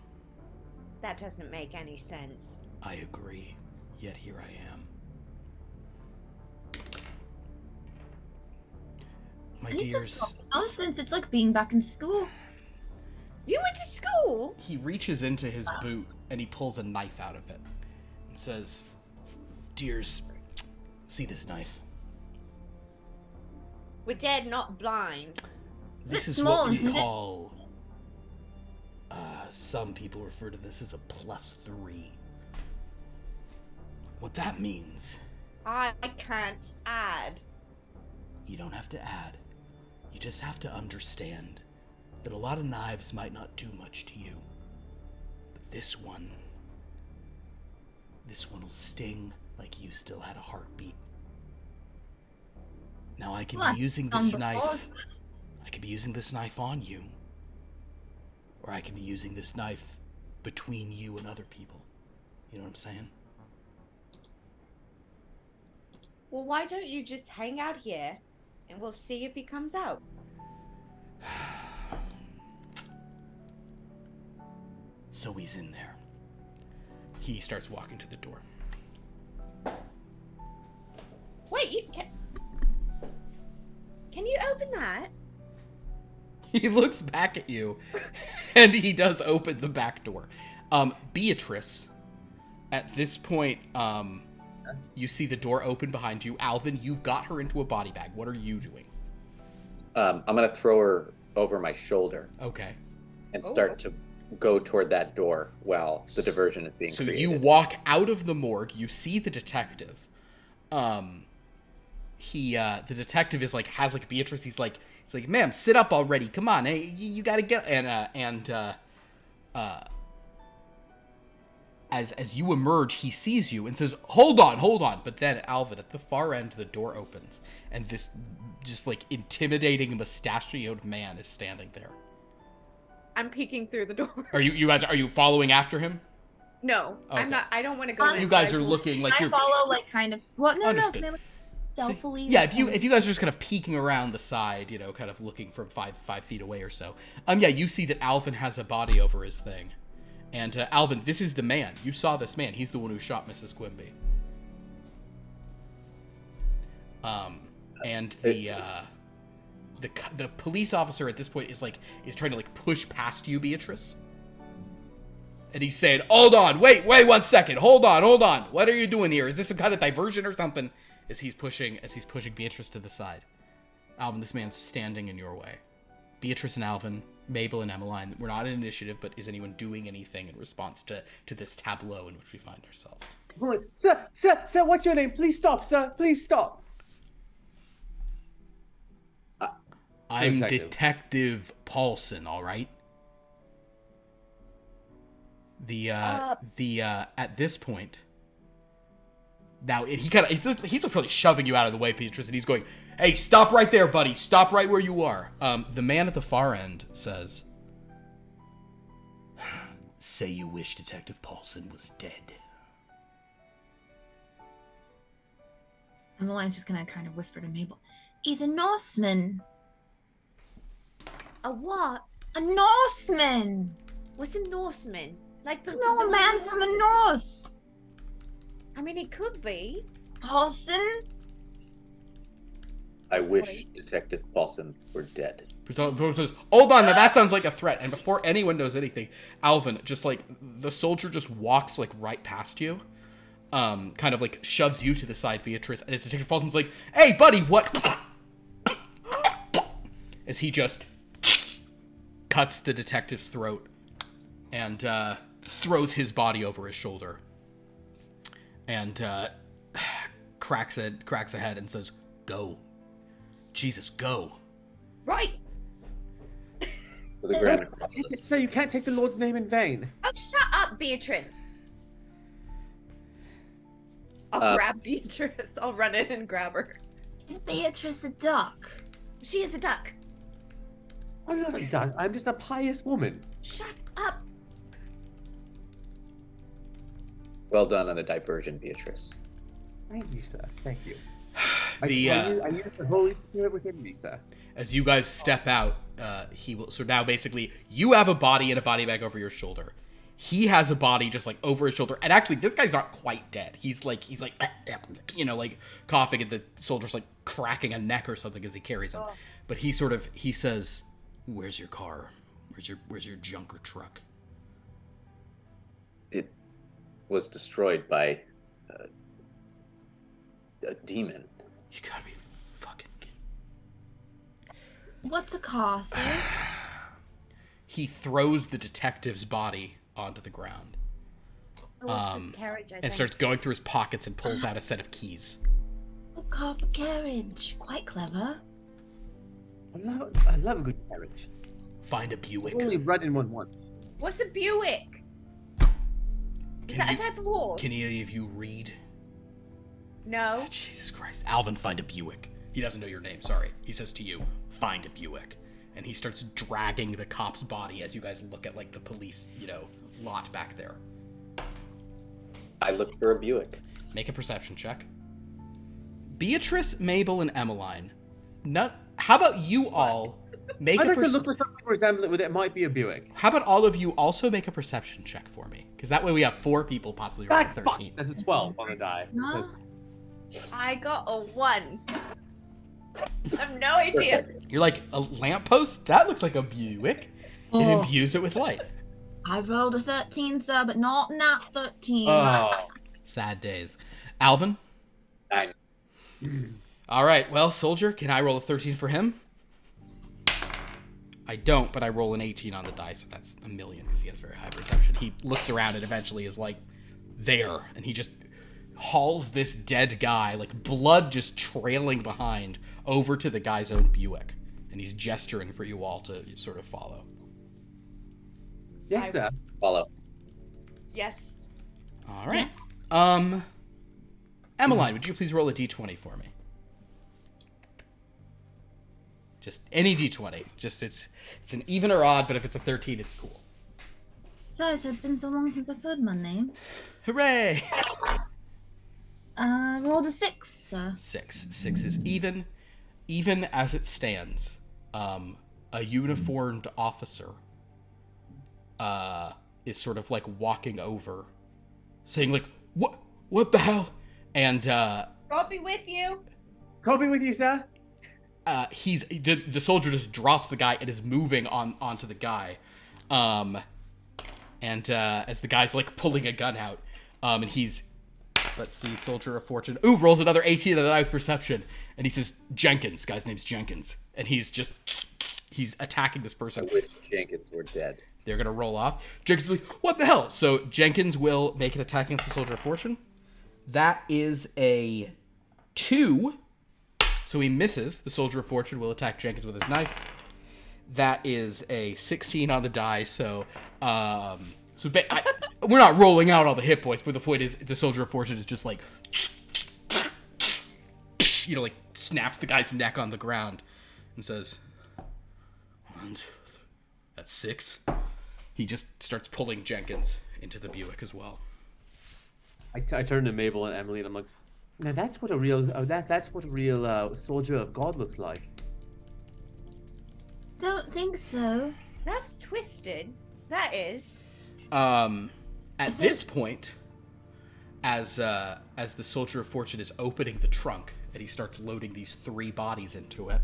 That doesn't make any sense. I agree. Yet here I am. My He's dears, just talking nonsense. It's like being back in school. You went to school? he reaches into his boot and he pulls a knife out of it and says, "Dears, see this knife? We're dead, not blind. This It's is what small, we isn't it? call... some people refer to this as a +3. What that means, I can't add. you don't have to add. You just have to understand that a lot of knives might not do much to you. But this one will sting like you still had a heartbeat. Now I can Well, be using done this before. knife. I could be using this knife on you. Or I could be using this knife between you and other people. You know what I'm saying? Well, why don't you just hang out here and we'll see if he comes out? So he's in there. He starts walking to the door. Wait, you can you open that? He looks back at you, and he does open the back door. Beatrice, at this point, you see the door open behind you. Alvin, you've got her into a body bag. What are you doing? I'm gonna throw her over my shoulder Okay. and start to go toward that door while the diversion is being So created. you walk out of the morgue. You see the detective. The detective is has Beatrice. He's like, ma'am, sit up already. Come on, hey, you gotta get. As you emerge, he sees you and says, hold on. But then, Alvin, at the far end, the door opens, and this just intimidating mustachioed man is standing there. I'm peeking through the door. Are you following after him? No, Okay. I'm not. I don't want to go in. You guys but are I will- looking like I you're. follow like kind of. Well, no, Understood. can I like So, stealthily? yeah, like, if you guys are just kind of peeking around the side, kind of looking from five feet away or so. Yeah, you see that Alvin has a body over his thing, and Alvin, this is the man. You saw this man. He's the one who shot Mrs. Quimby. And the police officer at this point is trying to like push past you, Beatrice. And he's saying, "Hold on, wait 1 second. Hold on. What are you doing here? Is this some kind of diversion or something?" As he's pushing Beatrice to the side. Alvin, this man's standing in your way. Beatrice and Alvin, Mabel and Emmeline, we're not in initiative, but is anyone doing anything in response to this tableau in which we find ourselves? Sir, what's your name? Please stop, sir. Please stop. I'm Detective. Detective Paulson, all right? At this point, now he's probably shoving you out of the way, Beatrice, and he's going, "Hey, stop right there, buddy. Stop right where you are." The man at the far end says, "Say you wish Detective Paulson was dead." Emmeline's just gonna kind of whisper to Mabel, "He's a Norseman. A what? A Norseman. What's a Norseman? Like the No, a man from the Norse. I mean, it could be. Paulson." I wish Detective Paulson were dead. Paulson says, "Hold on, that sounds like a threat." And before anyone knows anything, Alvin, just like the soldier just walks like right past you, kind of like shoves you to the side, Beatrice, and as Detective Paulson's like, "Hey, buddy, what?" As he just cuts the detective's throat and throws his body over his shoulder and cracks a head and says, "Go. Jesus, go." Right. For the grand cross. Sir, you can't take the Lord's name in vain. Oh, shut up, Beatrice. I'll grab Beatrice. I'll run in and grab her. Is Beatrice a duck? She is a duck. I'm not a duck. I'm just a pious woman. Shut up. Well done on the diversion, Beatrice. Thank you, sir. Thank you. I use the Holy Spirit within me, sir. As you guys step out, he will. So now, basically, you have a body and a body bag over your shoulder. He has a body just like over his shoulder, and actually, this guy's not quite dead. He's like, like coughing, and the soldier's like cracking a neck or something as he carries him. But he says, "Where's your car? Where's your junker truck?" It was destroyed by a demon. You gotta be fucking. What's a car, sir? He throws the detective's body onto the ground. What's this carriage, I And think? starts going through his pockets and pulls out a set of keys. A car for carriage. Quite clever. I love a good carriage. Find a Buick. I've only ridden in one once. What's a Buick? Is that a type of horse? Can any of you read? No. Jesus Christ. Alvin, find a Buick. He doesn't know your name, sorry. He says to you, find a Buick. And he starts dragging the cop's body as you guys look at, like, the police, lot back there. I looked for a Buick. Make a perception check. Beatrice, Mabel, and Emmeline. How about you all make I'd a like to look for something resembling that might be a Buick. How about all of you also make a perception check for me? Because that way we have 4 people possibly rolling 13. That's a 12 on the die. No. I got a 1. I have no idea. You're like, a lamppost? That looks like a Buick. And Oh. imbues it with light. I rolled a 13, sir, but not nat 13. Oh. Sad days. Alvin? 9. All right, well, soldier, can I roll a 13 for him? I don't, but I roll an 18 on the die, so that's a million because he has very high perception. He looks around and eventually is like, there. And he just hauls this dead guy, like blood just trailing behind, over to the guy's own Buick. And he's gesturing for you all to sort of follow. Yes, sir. Follow. Yes. All right. Yes. Emmeline, would you please roll a d20 for me? Just any d20. Just it's an even or odd, but if it's a 13, it's cool. It's Sorry, so it's been so long since I've heard my name. Hooray! Rolled a 6, sir. 6. 6 is even. Even as it stands, a uniformed officer is sort of like walking over, saying like, What the hell? And God be with you. God be with you, sir. the soldier just drops the guy and is moving onto the guy, and as the guy's like pulling a gun out, and he's, let's see, Soldier of Fortune, rolls another 18 of the with perception, and he says Jenkins. Guy's name's Jenkins, and he's attacking this person. I wish Jenkins were dead. They're gonna roll off. Jenkins is like, what the hell? So Jenkins will make an attack against the Soldier of Fortune. That is a 2. So he misses. The Soldier of Fortune will attack Jenkins with his knife. That is a 16 on the die. So, we're not rolling out all the hit points, but the point is the Soldier of Fortune is just like, like snaps the guy's neck on the ground and says, 1, 2, 3. That's 6. He just starts pulling Jenkins into the Buick as well. I turn to Mabel and Emily, and I'm like, now that's what a real soldier of God looks like. Don't think so. That's twisted. That is. At this point, as the Soldier of Fortune is opening the trunk and he starts loading these 3 bodies into it,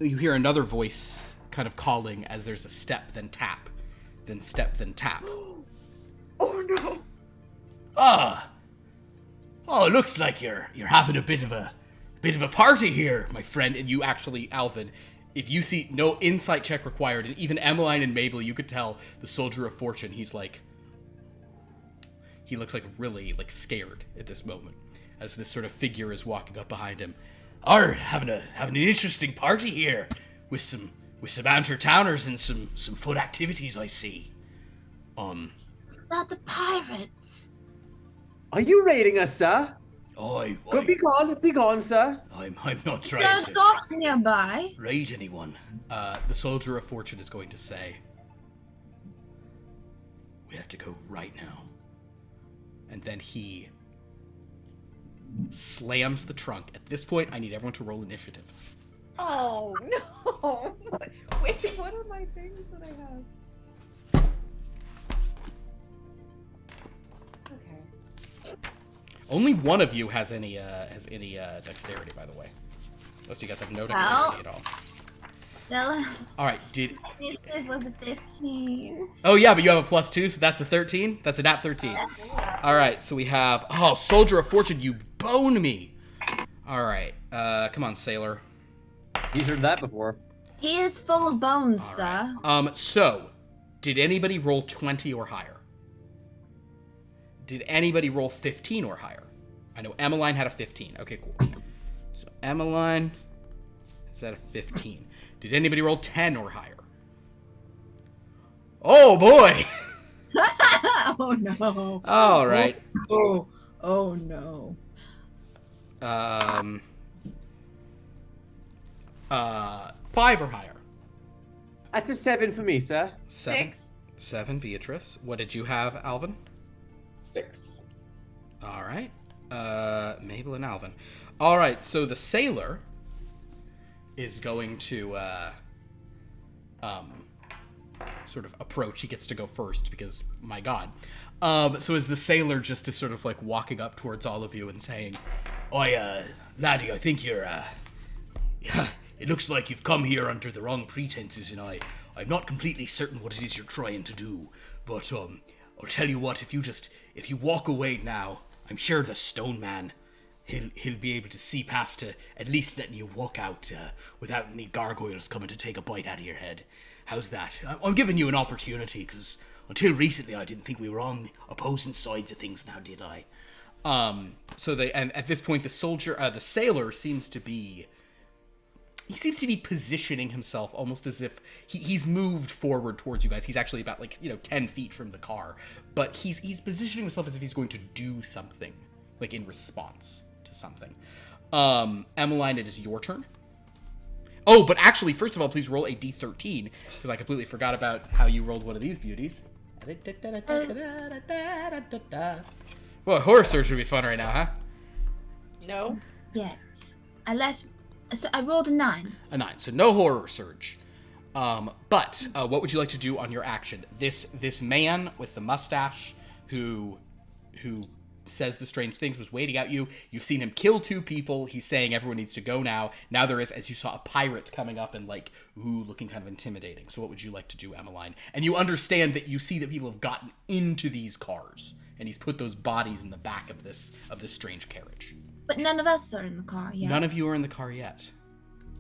you hear another voice kind of calling as there's a step, then tap, then step, then tap. Oh no! Oh, it looks like you're having a bit of a party here, my friend. And you actually, Alvin, if you see, no insight check required, and even Emmeline and Mabel, you could tell the Soldier of Fortune, he looks like really like scared at this moment as this sort of figure is walking up behind him. Having an interesting party here with some Anter-towners and some foot activities, I see. It's not the pirates. Are you raiding us, sir? Go be gone, sir. I'm not trying There's to dock nearby. raid anyone. The Soldier of Fortune is going to say, we have to go right now. And then he slams the trunk. At this point, I need everyone to roll initiative. Oh no! Wait, what are my things that I have? Okay. Only one of you has any dexterity, by the way. Most of you guys have no dexterity at all. Well, All right, initiative was a 15. Oh yeah, but you have a +2, so that's a 13. That's a nat 13. All right, so we have Soldier of Fortune. You bone me. All right, come on, Sailor. He's heard that before. He is full of bones, All sir. right. So, did anybody roll 20 or higher? Did anybody roll 15 or higher? I know Emmeline had a 15. Okay, cool. So Emmeline is at a 15. Did anybody roll 10 or higher? Oh boy! Oh no. All right. Oh no. 5 or higher. That's a 7 for me, sir. 7. 6. 7, Beatrice. What did you have, Alvin? 6. All right. Mabel and Alvin. All right, so the sailor is going to sort of approach. He gets to go first because, my God. So as the sailor just is sort of like walking up towards all of you and saying, "Oi, laddie, I think you're, it looks like you've come here under the wrong pretenses, and I'm not completely certain what it is you're trying to do, but I'll tell you what, if you walk away now, I'm sure the stone man, he'll be able to see past to at least letting you walk out without any gargoyles coming to take a bite out of your head. How's that? I'm giving you an opportunity, because until recently I didn't think we were on the opposing sides of things now, did I? And at this point the sailor seems to be positioning himself almost as if he's moved forward towards you guys. He's actually about 10 feet from the car, but he's positioning himself as if he's going to do something, in response to something. Emmeline, it is your turn. Oh, but actually, first of all, please roll a d13, because I completely forgot about how you rolled one of these beauties. Well, horror surge would be fun right now, huh? No. Yes. So I rolled a 9. A 9, so no horror surge. But what would you like to do on your action? This man with the mustache who says the strange things was waiting at you. You've seen him kill 2 people. He's saying everyone needs to go now. Now there is, as you saw, a pirate coming up and like, ooh, looking kind of intimidating. So what would you like to do, Emmeline? And you understand that you see that people have gotten into these cars, and he's put those bodies in the back of this strange carriage. But none of us are in the car yet. None of you are in the car yet.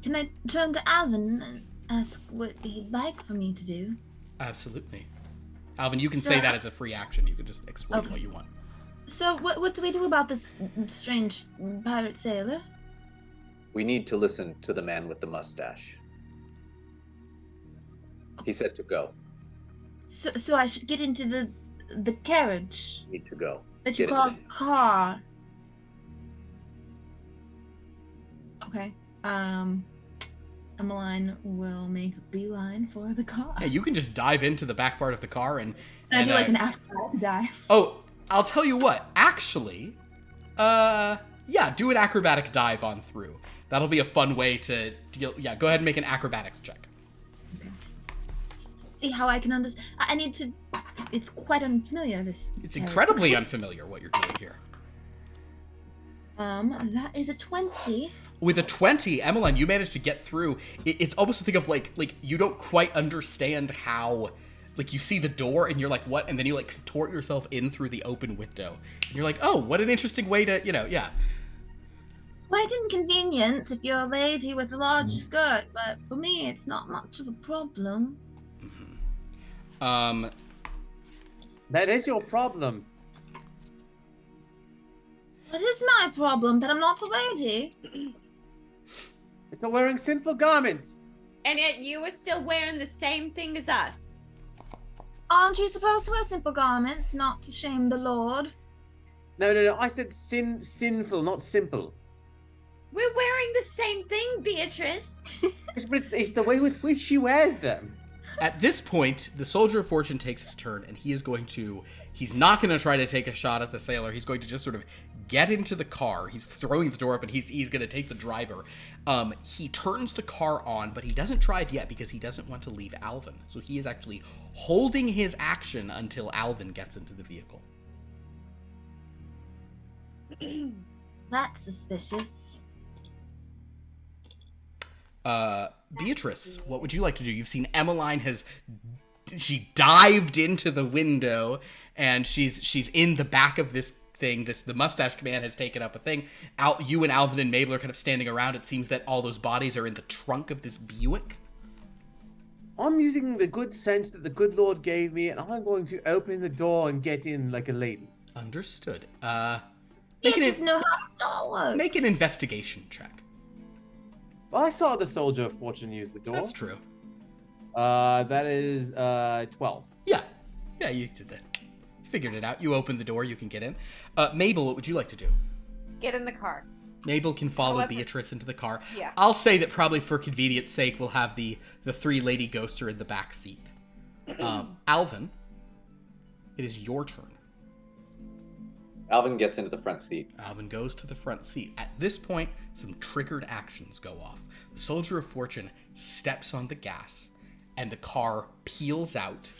Can I turn to Alvin and ask what he'd like for me to do? Absolutely. Alvin, you can So- say that as a free action. You can just explain Okay. what you want. So what do we do about this strange pirate sailor? We need to listen to the man with the mustache. He said to go. So I should get into the carriage Need to go. that you Get in call there. car. Okay. Emmeline will make a beeline for the car. Yeah, you can just dive into the back part of the car and Can I do like uh, an acrobatic dive? Oh, I'll tell you what. Actually, yeah, do an acrobatic dive on through. That'll be a fun way to deal. Yeah, go ahead and make an acrobatics check. See how I can understand. I need to. It's quite unfamiliar. This. It's carriage. incredibly unfamiliar what you're doing here. That is a 20. With a 20, Emmeline, you managed to get through. It's almost a thing of like you don't quite understand how. Like, you see the door, and you're like, what? And then you, like, contort yourself in through the open window. And you're like, oh, what an interesting way to, yeah. Quite inconvenient if you're a lady with a large skirt, but for me, it's not much of a problem. That is your problem. What is my problem? That I'm not a lady? It's not wearing sinful garments. And yet you are still wearing the same thing as us. Aren't you supposed to wear simple garments, not to shame the Lord? No. I said sinful, not simple. We're wearing the same thing, Beatrice. But it's the way with which she wears them. At this point, the Soldier of Fortune takes his turn, and he's not going to try to take a shot at the sailor. He's going to just sort of get into the car. He's throwing the door up, and he's going to take the driver. He turns the car on, but he doesn't drive yet because he doesn't want to leave Alvin. So he is actually holding his action until Alvin gets into the vehicle. That's suspicious. Beatrice, what would you like to do? You've seen Emmeline she dived into the window, and she's in the back of this thing. The mustached man has taken up a thing. You and Alvin and Mabel are kind of standing around. It seems that all those bodies are in the trunk of this Buick. I'm using the good sense that the good Lord gave me, and I'm going to open the door and get in like a lady. Understood. You just know how it works. Make an investigation check. Well, I saw the Soldier of Fortune use the door. That's true. That is 12. Yeah, you did that. You figured it out. You opened the door. You can get in. Mabel, what would you like to do? Get in the car. Mabel can follow However- Beatrice into the car. Yeah. I'll say that probably for convenience sake, we'll have the 3 lady ghoster in the back seat. Alvin, it is your turn. Alvin gets into the front seat. Alvin goes to the front seat. At this point, some triggered actions go off. The Soldier of Fortune steps on the gas, and the car peels out.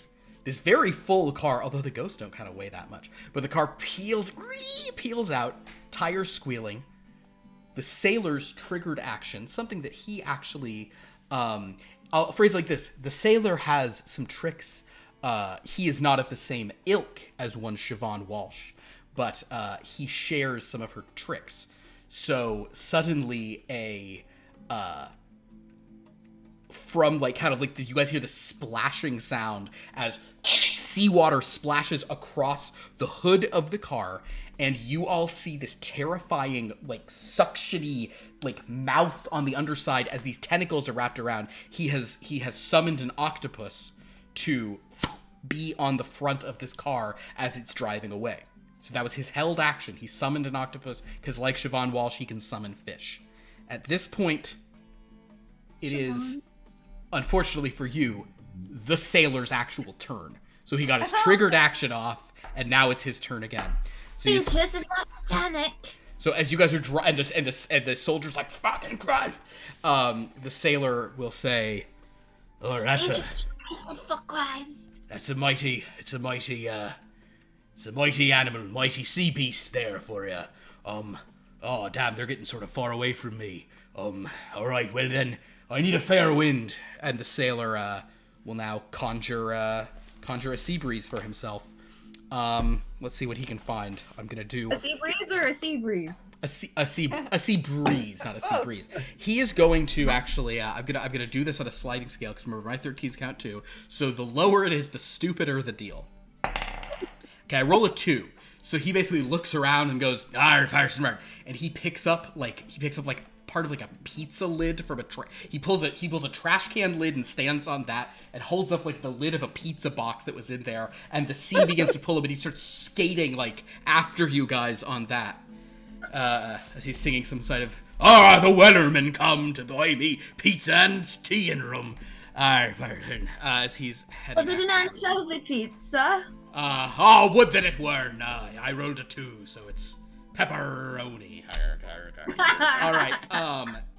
This very full car, although the ghosts don't kind of weigh that much, but the car peels out, tires squealing. The sailor's triggered action, something that he actually, I'll phrase it like this: the sailor has some tricks. He is not of the same ilk as one Siobhan Walsh, but he shares some of her tricks. So suddenly from like kind of like you guys hear the splashing sound as seawater splashes across the hood of the car, and you all see this terrifying like suctiony like mouth on the underside as these tentacles are wrapped around. He has summoned an octopus to be on the front of this car as it's driving away. So that was his held action. He summoned an octopus because, like Siobhan Walsh, he can summon fish. At this point, it is, unfortunately for you, the sailor's actual turn. So he got his triggered action off, and now it's his turn again. So Beatrice is not Titanic. So as you guys are and the soldier's like, fucking Christ, the sailor will say, "Oh, that's a mighty animal, mighty sea beast there for you. Oh damn, they're getting sort of far away from me. All right, well then, I need a fair wind." And the sailor will now conjure a sea breeze for himself. Let's see what he can find. I'm gonna do A sea breeze or a sea breeze? a sea breeze, not a sea breeze. He is going to actually. I'm gonna do this on a sliding scale because remember my 13s count too. So the lower it is, the stupider the deal. Okay, I roll a 2. So he basically looks around and goes, and he picks up like part of like a pizza lid from a he pulls a trash can lid and stands on that and holds up like the lid of a pizza box that was in there, and the sea begins to pull him and he starts skating like after you guys on that. As he's singing some sort of the wellermen come to buy me pizza and tea and rum. As he's heading. Was it an anchovy pizza? Would that it were. Nah, I rolled a 2, so it's pepperoni. All right.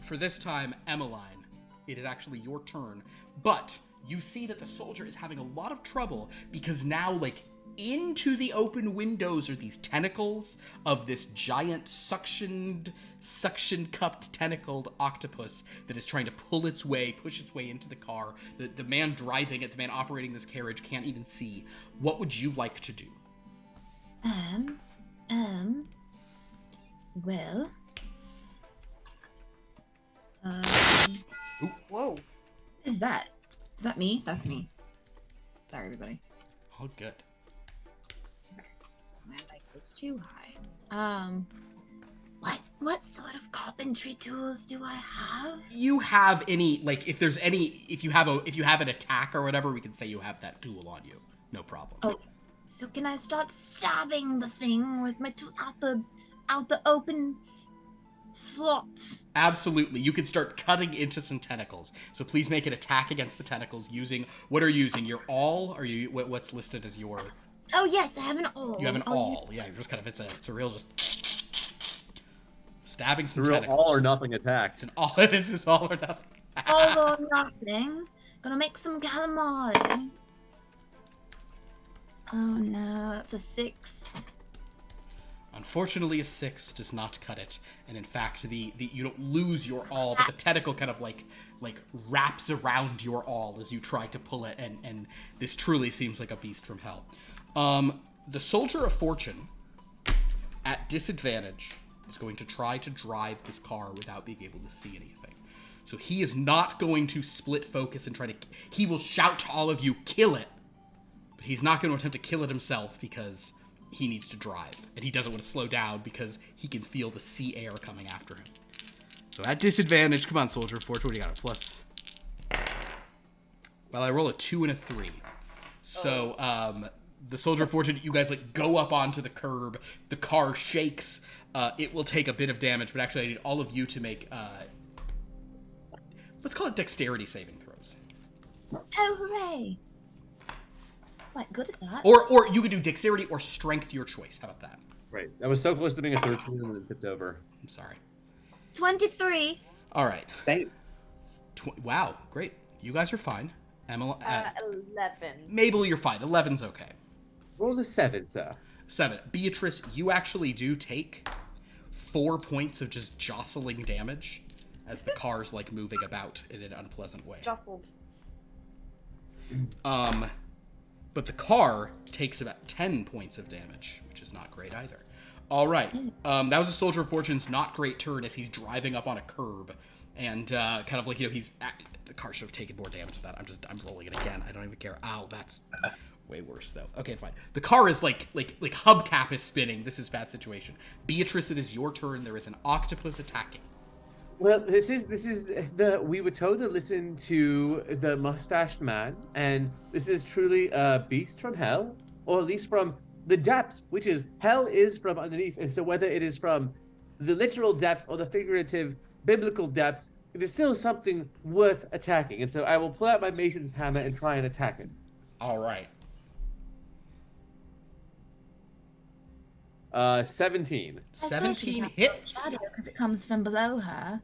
For this time, Emmeline, it is actually your turn, but you see that the soldier is having a lot of trouble because now, like, into the open windows are these tentacles of this giant suction-cupped tentacled octopus that is trying to push its way into the car. The man driving it, the man operating this carriage can't even see. What would you like to do? Well. Whoa. Is that? Is that me? That's me. Sorry, everybody. All good. My mic was too high. What sort of carpentry tools do I have? You have any, like, if you have an attack or whatever, we can say you have that tool on you. No problem. Oh, so can I start stabbing the thing with my tool out the open slot? Absolutely. You could start cutting into some tentacles. So please make an attack against the tentacles using, what are you using? Your awl? Or what's listed as your... Oh yes, I have an awl. You have an awl. Yeah, you're just kind of, it's a real just stabbing some Real tentacles. all or nothing attack. It's an all, this is all or nothing. All or nothing. Gonna make some calamari. Oh no, that's a 6. Unfortunately, a 6 does not cut it, and in fact, the you don't lose your awl, but the tentacle kind of like wraps around your awl as you try to pull it, and this truly seems like a beast from hell. The Soldier of Fortune, at disadvantage, is going to try to drive this car without being able to see anything. So he is not going to split focus and try to... He will shout to all of you, kill it! But he's not going to attempt to kill it himself because he needs to drive. And he doesn't want to slow down because he can feel the sea air coming after him. So at disadvantage, come on, Soldier of Fortune, what do you got? A plus? Well, I roll a 2 and a 3. So, the Soldier of Fortune, you guys, like, go up onto the curb. The car shakes. It will take a bit of damage, but actually I need all of you to make, let's call it dexterity saving throws. Oh, hooray! Quite good at that. Or you could do dexterity or strength, your choice. How about that? Right. That was so close to being a 13 and then tipped over. I'm sorry. 23. All right. Same. Wow, great. You guys are fine. Emma, 11. Mabel, you're fine. 11's okay. Roll the 7, sir. 7. Beatrice, you actually do take 4 points of just jostling damage as the car's, like, moving about in an unpleasant way. Jostled. But the car takes about 10 points of damage, which is not great either. All right. That was a Soldier of Fortune's not great turn as he's driving up on a curb. And kind of like, the car should have taken more damage than that. I'm rolling it again. I don't even care. Ow, that's way worse, though. Okay, fine. The car is like hubcap is spinning. This is a bad situation. Beatrice, it is your turn. There is an octopus attacking. Well, this is we were told to listen to the mustached man, and this is truly a beast from hell, or at least from the depths, which is hell is from underneath. And so whether it is from the literal depths or the figurative biblical depths, it is still something worth attacking. And so I will pull out my mason's hammer and try and attack it. All right. 17. 17 hits. Because it comes from below her.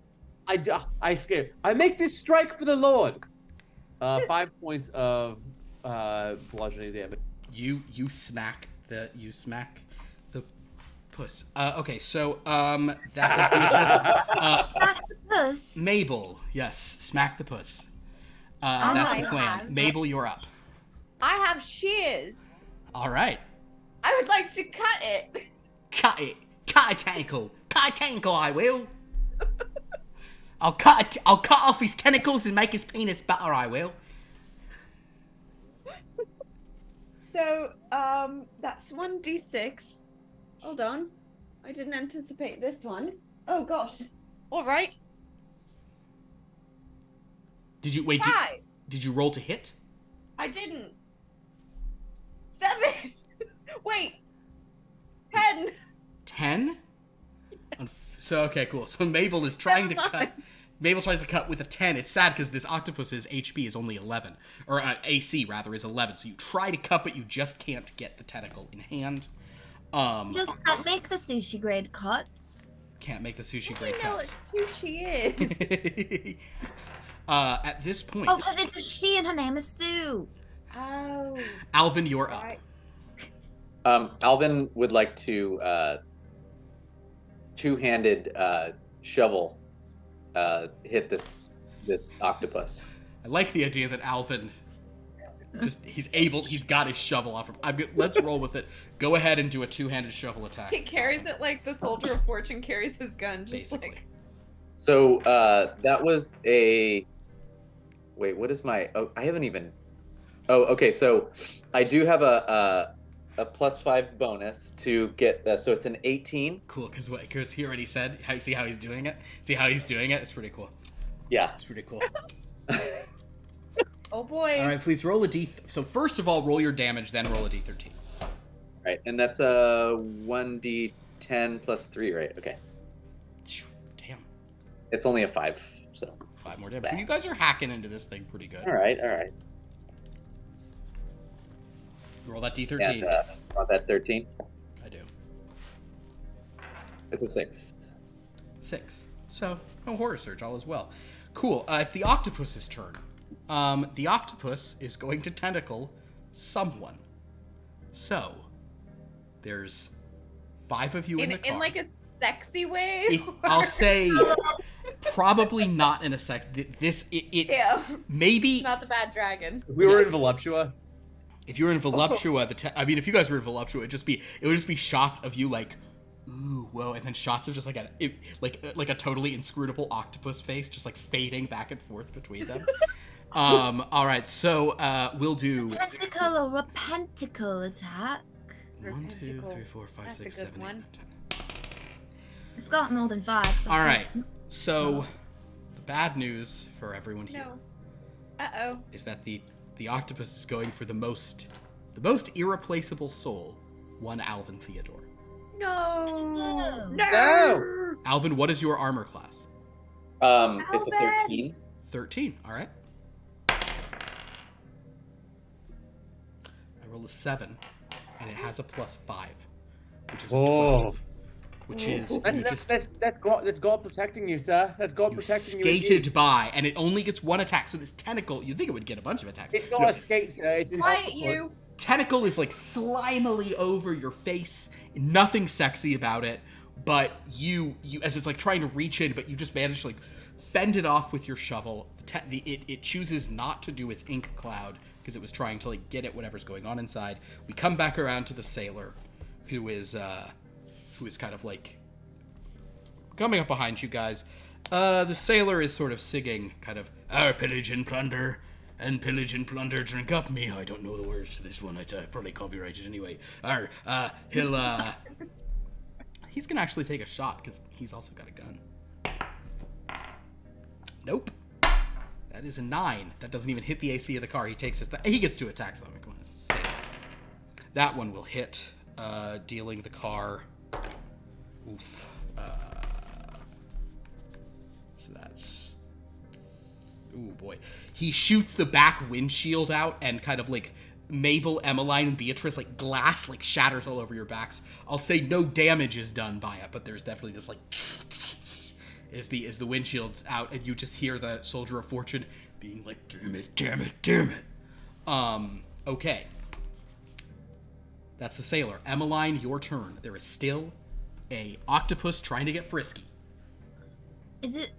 I scare. I make this strike for the Lord. 5 points of bludgeoning damage. You smack the puss. Okay, so that is Puss. Mabel. Yes, smack the puss. That's the plan. have- Mabel, you're up. I have shears. All right. I would like to cut it. Cut it. Cut a tentacle. Cut a tentacle, I will. I'll cut off his tentacles and make his penis better, I will. So, that's 1d6. Hold on. I didn't anticipate this one. Oh gosh. All right. Did you wait? 5. Did you roll to hit? I didn't. 7. Wait. 10. 10? So, okay, cool. So Mabel is trying to cut. Mabel tries to cut with a 10. It's sad because this octopus's HP is only 11. Or AC, rather, is 11. So you try to cut, but you just can't get the tentacle in hand. Just can't make the sushi grade cuts. Can't make the sushi You grade know what cuts. sushi is. At this point, Oh, because it's a she and her name is Sue. Oh. Alvin, you're up. Right. Alvin would like to two-handed shovel hit this octopus. I like the idea that Alvin he's got his shovel off. Let's roll with it. Go ahead and do a two-handed shovel attack. He carries it like the soldier of fortune carries his gun, just Basically. like. So that was a. Wait, what is my? Oh, I haven't even. Oh, okay. So I do have a +5 bonus to get. So it's an 18. Cool, because he already said. See how he's doing it? See how he's doing it? It's pretty cool. Yeah. It's pretty cool. Oh boy. All right, please roll a d. So first of all, roll your damage, then roll a d13. Right, and that's a 1d10 +3, right? Okay. Damn, It's only a 5, so. 5 more damage. So you guys are hacking into this thing pretty good. All right, all right. Roll that d13. And about that 13. I do. It's a 6. 6. So no horror surge, all is well. Cool. It's the octopus's turn. The octopus is going to tentacle someone. So there's 5 of you in the car. In like a sexy way. If, I'll say probably not in a sex. Yeah. Maybe Not the bad dragon. If we were Yes. in Voluptua, if you were in Voluptua, if you guys were in Voluptua, it would just be shots of you like, ooh, whoa, and then shots of just like a totally inscrutable octopus face, just like fading back and forth between them. All right, so we'll do Tentacle or a pentacle attack. 1, 2, 3, Pentacle. 4, 5, That's a 6, good 7, 8, one. 9, 10. It's got more than 5. So All right, so the bad news for everyone here No. Uh-oh. is that the octopus is going for the most irreplaceable soul, one Alvin Theodore. No. No! Alvin, what is your armor class? It's a 13. 13. All right. I rolled a 7, and it has a +5, which is a 12. Which is that's God protecting you, sir. That's God you protecting you. skated by, and it only gets 1 attack. So this tentacle, you'd think it would get a bunch of attacks. It's not No, a skate, sir. It's an Quiet octopus. you. tentacle is like slimily over your face. Nothing sexy about it, but you as it's like trying to reach in, but you just manage to like fend it off with your shovel. It chooses not to do its ink cloud because it was trying to like get at whatever's going on inside. We come back around to the sailor, who is kind of like coming up behind you guys. The sailor is sort of singing kind of, "Our pillage and plunder, and pillage and plunder drink up me." I don't know the words to this one. It's probably copyrighted anyway. He's gonna actually take a shot because he's also got a gun. Nope. That is a 9. That doesn't even hit the AC of the car. He takes he gets 2 attacks though. Come on, it's a sailor. That one will hit, dealing the car. Oof. So that's Ooh, boy. He shoots the back windshield out, and kind of like Mabel, Emmeline, and Beatrice, like glass like shatters all over your backs. I'll say no damage is done by it, but there's definitely this like as the windshield's out, and you just hear the Soldier of Fortune being like, damn it. Okay. That's the sailor. Emmeline, your turn. There is still a octopus trying to get frisky. Is it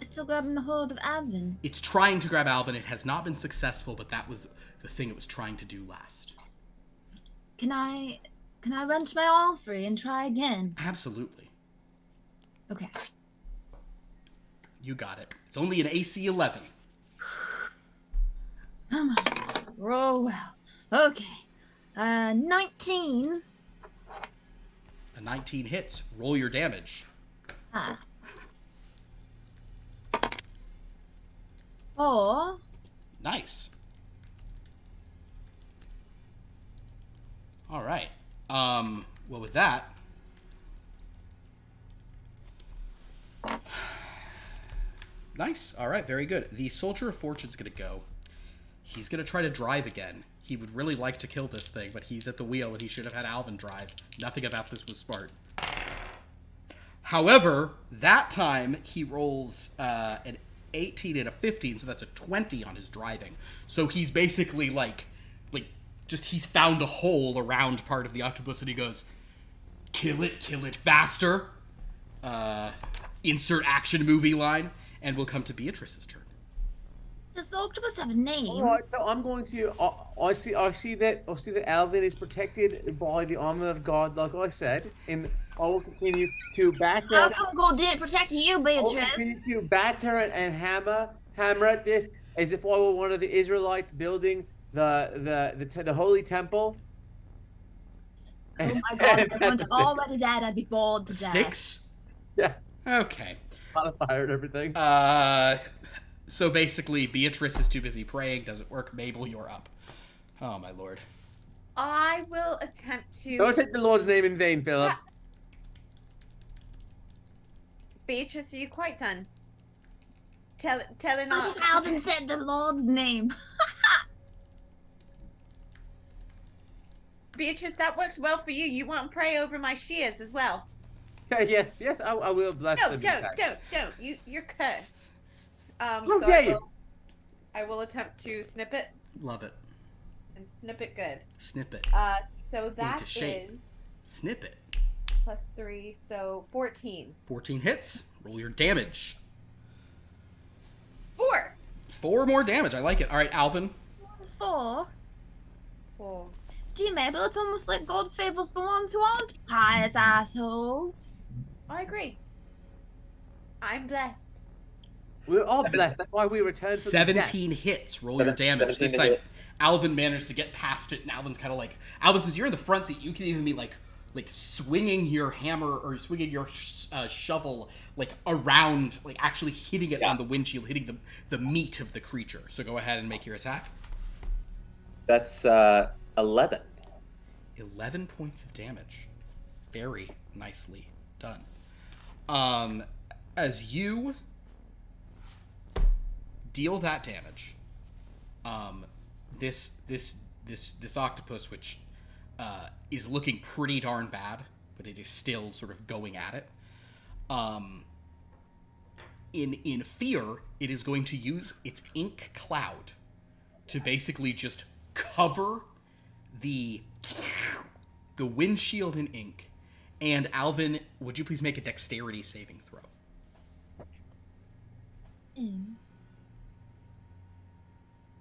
still grabbing the hold of Alvin? It's trying to grab Albin. It has not been successful, but that was the thing it was trying to do last. Can I wrench my all free and try again? Absolutely. Okay. You got it. It's only an AC 11. Come on. Roll well. Okay. 19. A 19 hits. Roll your damage. 4. Nice. All right. Well, with that, nice. All right, very good. The Soldier of Fortune's gonna go. He's gonna try to drive again. He would really like to kill this thing, but he's at the wheel, and he should have had Alvin drive. Nothing about this was smart. However, that time he rolls an 18 and a 15, so that's a 20 on his driving. So he's basically like he's found a hole around part of the octopus, and he goes, kill it faster. Insert action movie line, and we'll come to Beatrice's turn. Does the octopus have a name? All right, so I'm going to. I see that Alvin is protected by the armor of God, like I said, and I will continue to batter. How come God didn't protect you, I will Beatrice? continue to batter and hammer at this as if I were one of the Israelites building the holy temple. Oh my God! If everyone's already dead, I'd be bored to death. 6? Yeah. Okay. A lot of fire and everything. So basically, Beatrice is too busy praying. Doesn't work. Mabel, you're up. Oh, my lord. I will attempt to. Don't take the Lord's name in vain, Philip. Yeah. Beatrice, are you quite done? Telling What if Alvin said the Lord's name? Beatrice, that worked well for you. You want to pray over my shears as well. Yes, I will bless No, them. don't. You're cursed. Okay. I will attempt to snip it Love it. and snip it good. Snip it. So that Into shape. is Snip it. +3, so 14. 14 hits. Roll your damage. 4. 4 more damage. I like it. All right, Alvin. 4. 4. Gee, Mabel, it's almost like God favors the ones who aren't pious assholes. I agree. I'm blessed. We're all blessed. That's why we returned from the death. 17 hits. Roll your damage. 17 This to time, hit. Alvin managed to get past it, and Alvin's kind of like... Alvin, since you're in the front seat, you can even be like swinging your hammer or swinging your shovel like around, like actually hitting it on the windshield, hitting the meat of the creature. So go ahead and make your attack. That's 11. 11 points of damage. Very nicely done. As you deal that damage, this octopus, which is looking pretty darn bad, but it is still sort of going at it. In fear, it is going to use its ink cloud to basically just cover the windshield in ink. And Alvin, would you please make a dexterity saving throw?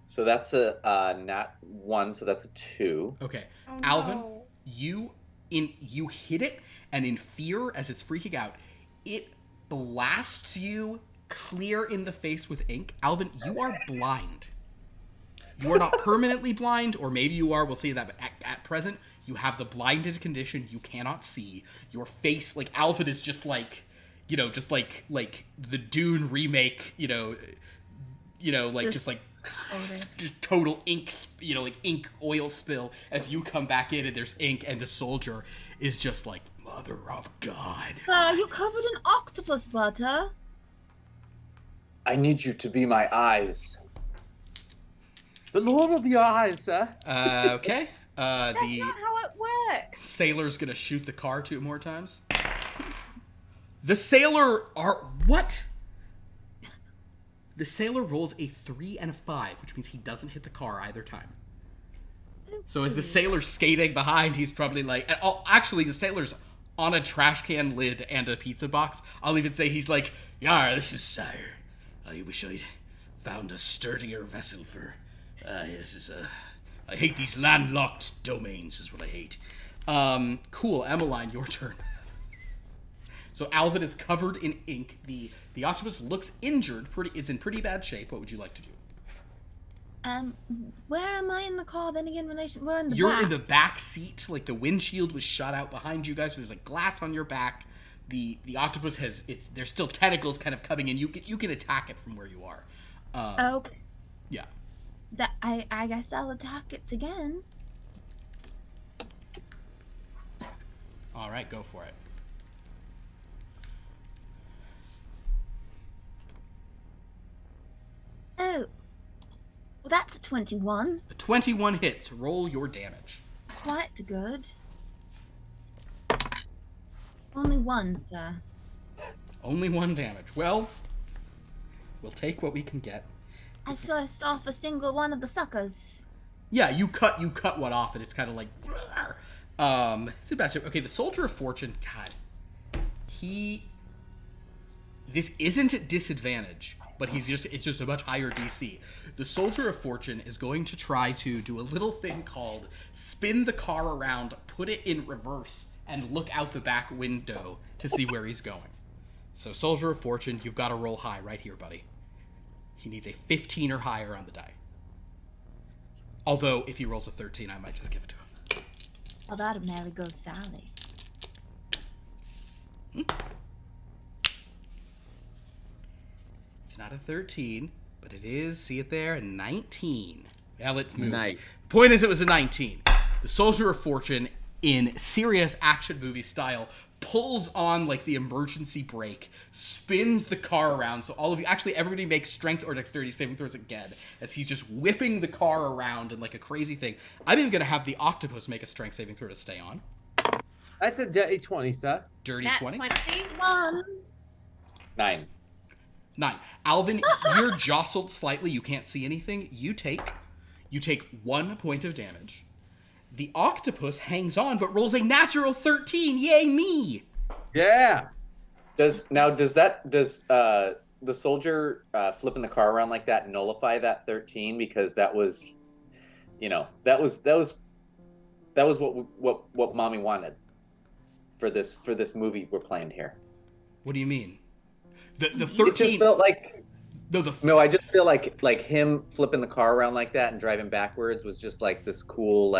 So that's a nat 1, so that's a 2. Okay. Oh, Alvin, no. you hit it, and in fear, as it's freaking out, it blasts you clear in the face with ink. Alvin, you are blind. You are not permanently blind, or maybe you are, we'll say that, but at present, you have the blinded condition, you cannot see. Your face, like, Alvin is just like, just like the Dune remake, just total ink, like ink oil spill as you come back in and there's ink, and the soldier is just like, Mother of God. You covered in octopus butter. I need you to be my eyes. The Lord will be your eyes, sir. Okay. That's The not how it works. sailor's gonna shoot the car 2 more times. The sailor what? The sailor rolls a 3 and a 5, which means he doesn't hit the car either time. So as the sailor's skating behind, he's probably like, actually the sailor's on a trash can lid and a pizza box. I'll even say he's like, "Yar, this is sire. I wish I'd found a sturdier vessel for. This is I hate these landlocked domains. Is what I hate." Cool, Emmeline, your turn. So Alvin is covered in ink. The octopus looks injured. It's in pretty bad shape. What would you like to do? Where am I in the car then again? We're in the You're back. in the back seat. Like the windshield was shot out behind you guys. So there's like glass on your back. The octopus there's still tentacles kind of coming in. You can attack it from where you are. Okay. Yeah. I guess I'll attack it again. All right, go for it. Oh. Well, that's a 21. The 21 hits. Roll your damage. Quite good. Only one, sir. Only 1 damage. Well, we'll take what we can get. I sliced off a single one of the suckers. Yeah, you cut one off, and it's kind of like. It's a bad shape. Okay, the Soldier of Fortune. God, this isn't at disadvantage, but it's just a much higher DC. The Soldier of Fortune is going to try to do a little thing called spin the car around, put it in reverse, and look out the back window to see where he's going. So Soldier of Fortune, you've got to roll high right here, buddy. He needs a 15 or higher on the die. Although, if he rolls a 13, I might just give it to him. Oh, that'll never go Sally. It's not a 13, but it is, see it there, a 19. Well, it moved. Nice. Point is, it was a 19. The Soldier of Fortune, in serious action movie style, pulls on like the emergency brake, spins the car around. So everybody makes strength or dexterity saving throws again, as he's just whipping the car around in like a crazy thing. I'm even gonna have the octopus make a strength saving throw to stay on. That's a dirty 20, sir. Dirty Nat 20. 1. 9. 9. Alvin, you're jostled slightly. You can't see anything. You take 1 point of damage. The octopus hangs on, but rolls a natural 13. Yay me! Yeah. Does the soldier flipping the car around like that nullify that 13? Because that was what mommy wanted for this movie we're playing here. What do you mean? The 13. It just felt like No, I just feel like him flipping the car around like that and driving backwards was just like this cool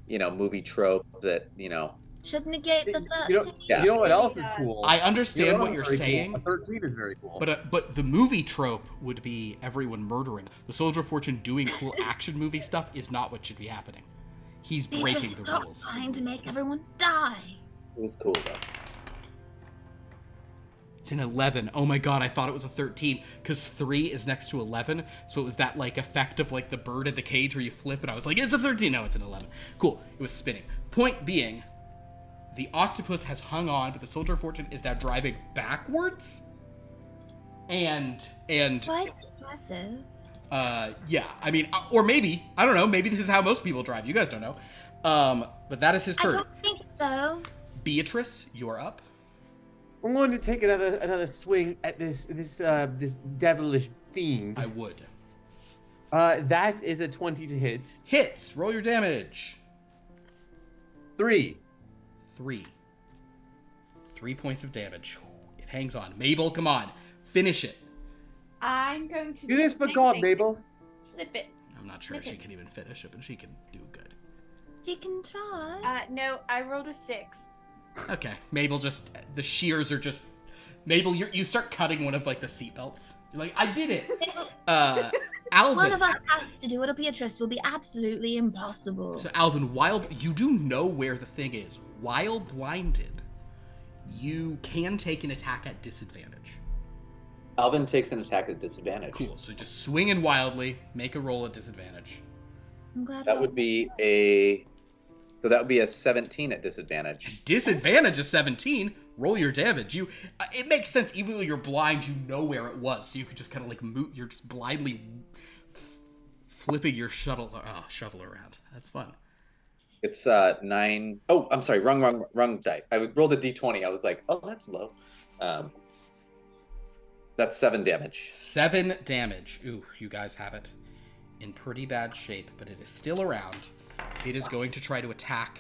movie trope that Should negate the 13. You know what else is cool? I understand what you're very saying. Cool. A 13 is very cool. But the movie trope would be everyone murdering. The Soldier of Fortune doing cool action movie stuff is not what should be happening. He's breaking Just the stop rules. trying to make everyone die. it was cool though. It's an 11. Oh my god, I thought it was a 13 because 3 is next to 11. So it was that like effect of like the bird in the cage where you flip, and I was like, it's a 13. No, it's an 11. Cool. It was spinning. Point being, the octopus has hung on, but the Soldier of Fortune is now driving backwards. And Quite impressive. yeah, I mean, or maybe, I don't know, maybe this is how most people drive. You guys don't know. But that is his I turn. don't think so. Beatrice, you're up. I'm going to take another swing at this devilish fiend. I would. That is a 20 to hit. Hits. Roll your damage. 3. 3 points of damage. It hangs on. Mabel, come on. Finish it. I'm going to Do this for God, Mabel. Sip it. I'm not sure if she Snippets. can even finish it, but she can do good. She can try. No, I rolled a 6. Okay. Mabel the shears are just... Mabel, you start cutting one of like the seatbelts. You're like, I did it. Alvin. One of us has to do it, or Beatrice will be absolutely impossible. So Alvin, while you do know where the thing is, while blinded, you can take an attack at disadvantage. Alvin takes an attack at disadvantage. Cool. So just swinging wildly. Make a roll at disadvantage. I'm glad. That would be a 17 at disadvantage. Disadvantage of 17. Roll your damage. It makes sense. Even though you're blind, you know where it was, so you could just kind of like you're just blindly flipping your shovel around. That's fun. It's 9. Oh, I'm sorry. Wrong die. I rolled a d20. I was like, oh, that's low. That's 7 damage. 7 damage. Ooh, you guys have it in pretty bad shape, but it is still around. It is going to try to attack.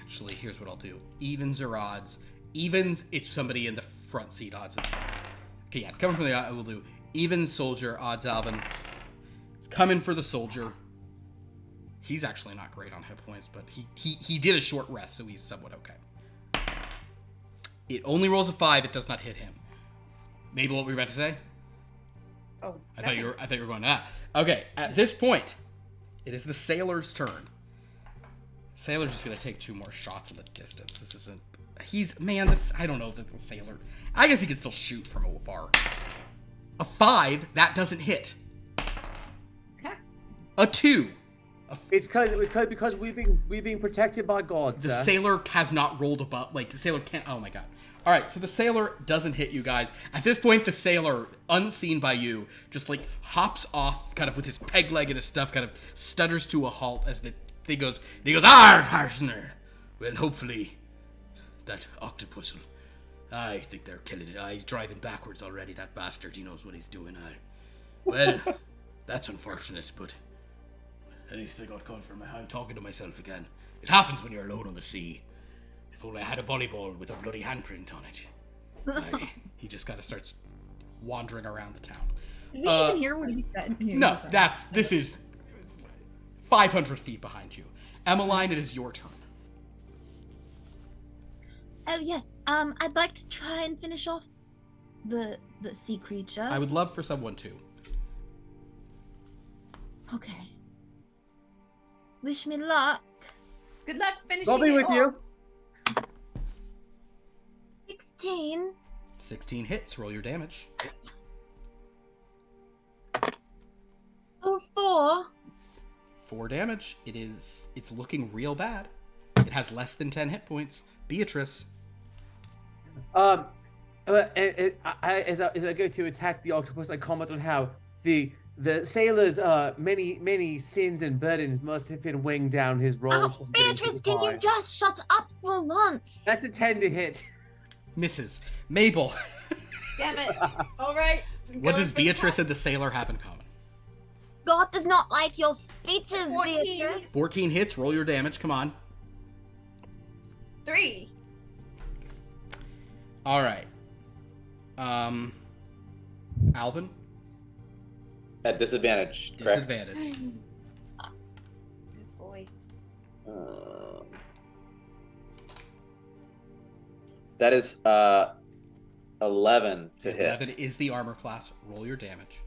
Actually, here's what I'll do. Evens or odds. Evens, it's somebody in the front seat. Odds. Okay, yeah, it's coming from the. I will do evens soldier. Odds Alvin. It's coming for the soldier. He's actually not great on hit points, but he did a short rest, so he's somewhat okay. It only rolls a 5. It does not hit him. Mabel, what were you about to say? Oh, I thought you were going to that. Okay, at this point, it is the sailor's turn. Sailor's just going to take 2 more shots in the distance. This isn't... I don't know the sailor. I guess he can still shoot from afar. A 5, that doesn't hit. A 2. It's because we've been protected by God. The sir. sailor has not rolled above. Like, the sailor can't... Oh, my God. All right, so the sailor doesn't hit you guys. At this point, the sailor, unseen by you, just, like, hops off, kind of with his peg leg and his stuff, kind of stutters to a halt as the thing goes... And he goes, "Arr, partner! Well, hopefully, that octopus will... I think they're killing it. He's driving backwards already, that bastard. He knows what he's doing. Well, that's unfortunate, but... At least I got caught for I'm talking to myself again. It happens when you're alone on the sea. If only I had a volleyball with a bloody handprint on it. He just kind of starts wandering around the town. Did we even hear what he said? No, this is 500 feet behind you. Emmeline, it is your turn. Oh yes. I'd like to try and finish off the sea creature. I would love for someone to. Okay. Wish me luck. Good luck finishing I'll be with you. 16. 16 hits. Roll your damage. Oh, 4. 4 damage. It's looking real bad. It has less than 10 hit points. Beatrice. As I go to attack the octopus, I comment on how the sailor's many sins and burdens must have been weighing down his rolls. Oh, Beatrice, can you just shut up for once? That's a 10 to hit. Misses. Mabel. Damn it. All right. What does Beatrice and the sailor have in common? God does not like your speeches, 14. Beatrice. 14 hits. Roll your damage. Come on. 3. All right. Alvin. At disadvantage, correct? Disadvantage. Good boy. That is 11 to hit. 11 is the armor class. Roll your damage.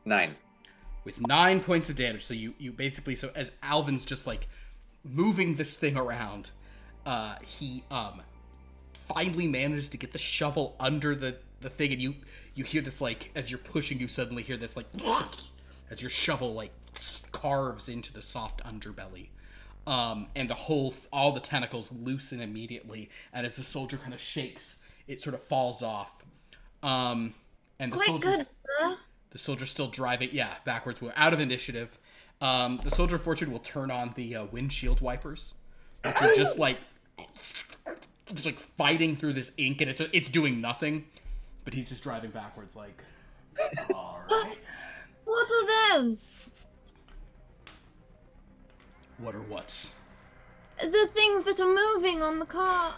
9. With 9 points of damage. So you basically, so as Alvin's just like moving this thing around, he finally manages to get the shovel under the thing, and you hear this, like, as you're pushing, you suddenly hear this, like, as your shovel, like, carves into the soft underbelly. And all the tentacles loosen immediately, and as the soldier kind of shakes, it sort of falls off. And the soldier's still driving, backwards. We're out of initiative. The soldier of fortune will turn on the windshield wipers, which are just like fighting through this ink, and it's doing nothing, but he's just driving backwards, like, all right. What are those? What are what's? The things that are moving on the car.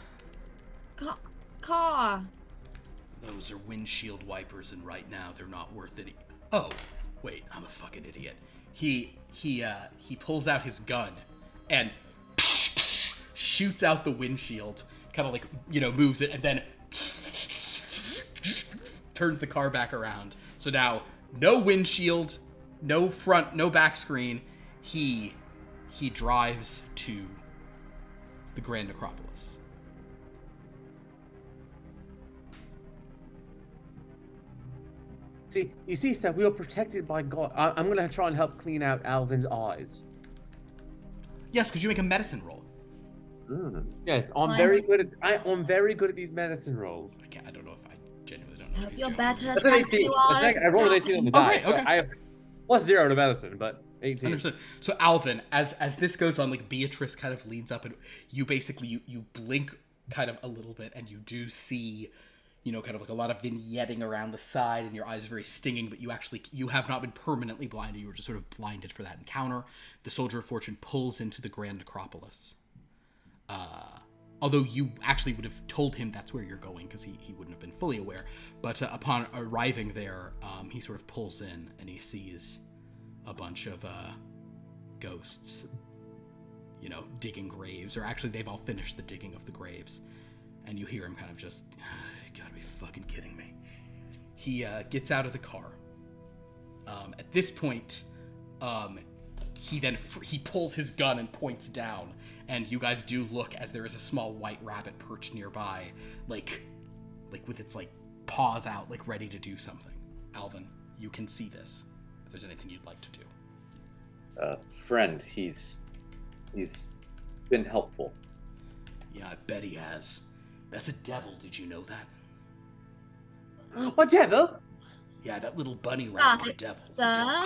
Those are windshield wipers, and right now they're not worth it. Oh, wait, I'm a fucking idiot. He pulls out his gun and shoots out the windshield, kind of like, moves it, and then turns the car back around. So now, no windshield, no front, no back screen. He drives to the Grand Necropolis. See, you see, sir, we are protected by God. I'm going to try and help clean out Alvin's eyes. Yes, could you make a medicine roll? Yes, I'm Nice. very good at. I'm very good at these medicine rolls. I don't know if I genuinely don't know. if he's You're joking. better That's at an that 18. you are. I rolled an 18 on the Oh, die. great, So okay. I have +0 to medicine, but 18. Understood. So Alvin, as this goes on, like Beatrice kind of leans up and you basically you blink kind of a little bit and you do see, you know, kind of like a lot of vignetting around the side and your eyes are very stinging, but you have not been permanently blinded. You were just sort of blinded for that encounter. The Soldier of Fortune pulls into the Grand Necropolis. Although you actually would have told him that's where you're going because he wouldn't have been fully aware. But upon arriving there, he sort of pulls in and he sees a bunch of ghosts, you know, digging graves. Or actually, they've all finished the digging of the graves. And you hear him kind of just, you gotta be fucking kidding me. He gets out of the car. At this point, he pulls his gun and points down. And you guys do look as there is a small white rabbit perched nearby, like with its like paws out, like ready to do something. Alvin, you can see this. If there's anything you'd like to do. Friend, he's been helpful. Yeah, I bet he has. That's a devil. Did you know that? What devil? Yeah, that little bunny rabbit's a Right, devil. sir.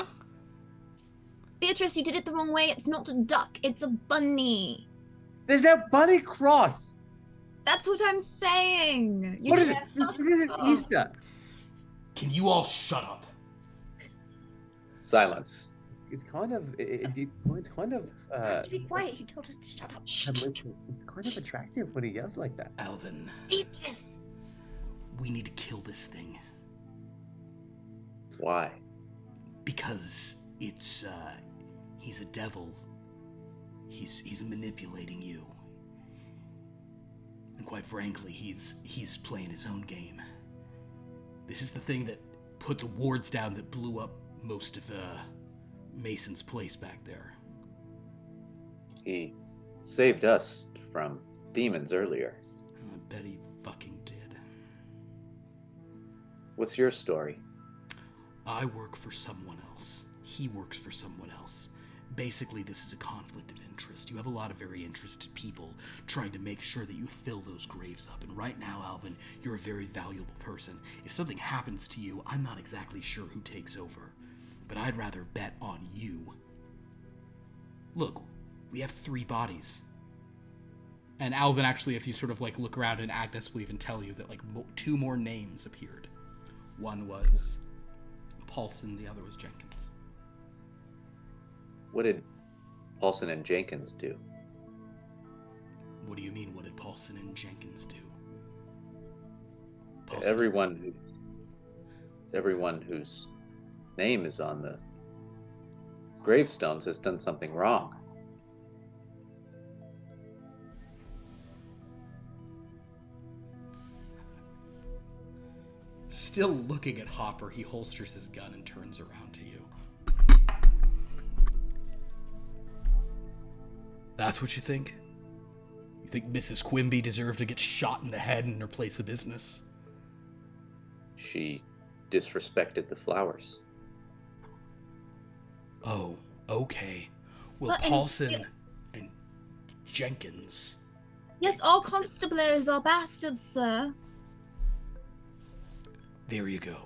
Beatrice, you did it the wrong way. It's not a duck. It's a bunny. There's no bunny cross. That's what I'm saying. You What is did it? not- This isn't Easter. Can you all shut up? Silence. It's kind of. It's kind of. To be quiet. He told us to shut up. Shh. It's kind of attractive when he yells like that. Alvin, Beatrice. we need to kill this thing. Why? Because it's, he's a devil. He's manipulating you. And quite frankly, he's playing his own game. This is the thing that put the wards down that blew up most of, Mason's place back there. He saved us from demons earlier. I bet he fucking did. What's your story? I work for someone else. He works for someone else. Basically, this is a conflict of interest. You have a lot of very interested people trying to make sure that you fill those graves up. And right now, Alvin, you're a very valuable person. If something happens to you, I'm not exactly sure who takes over. But I'd rather bet on you. Look, we have 3 bodies. And Alvin, actually, if you sort of like look around, and Agnes will even tell you that like 2 more names appeared. One was Paulson, the other was Jenkins. What did Paulson and Jenkins do? What do you mean, what did Paulson and Jenkins do? Everyone whose name is on the gravestones has done something wrong. Still looking at Hopper, he holsters his gun and turns around to you. That's what you think? You think Mrs. Quimby deserved to get shot in the head in her place of business? She disrespected the flowers. Oh, okay. Well, But- and- Paulson and Jenkins... Yes, all constabularies are bastards, sir. There you go.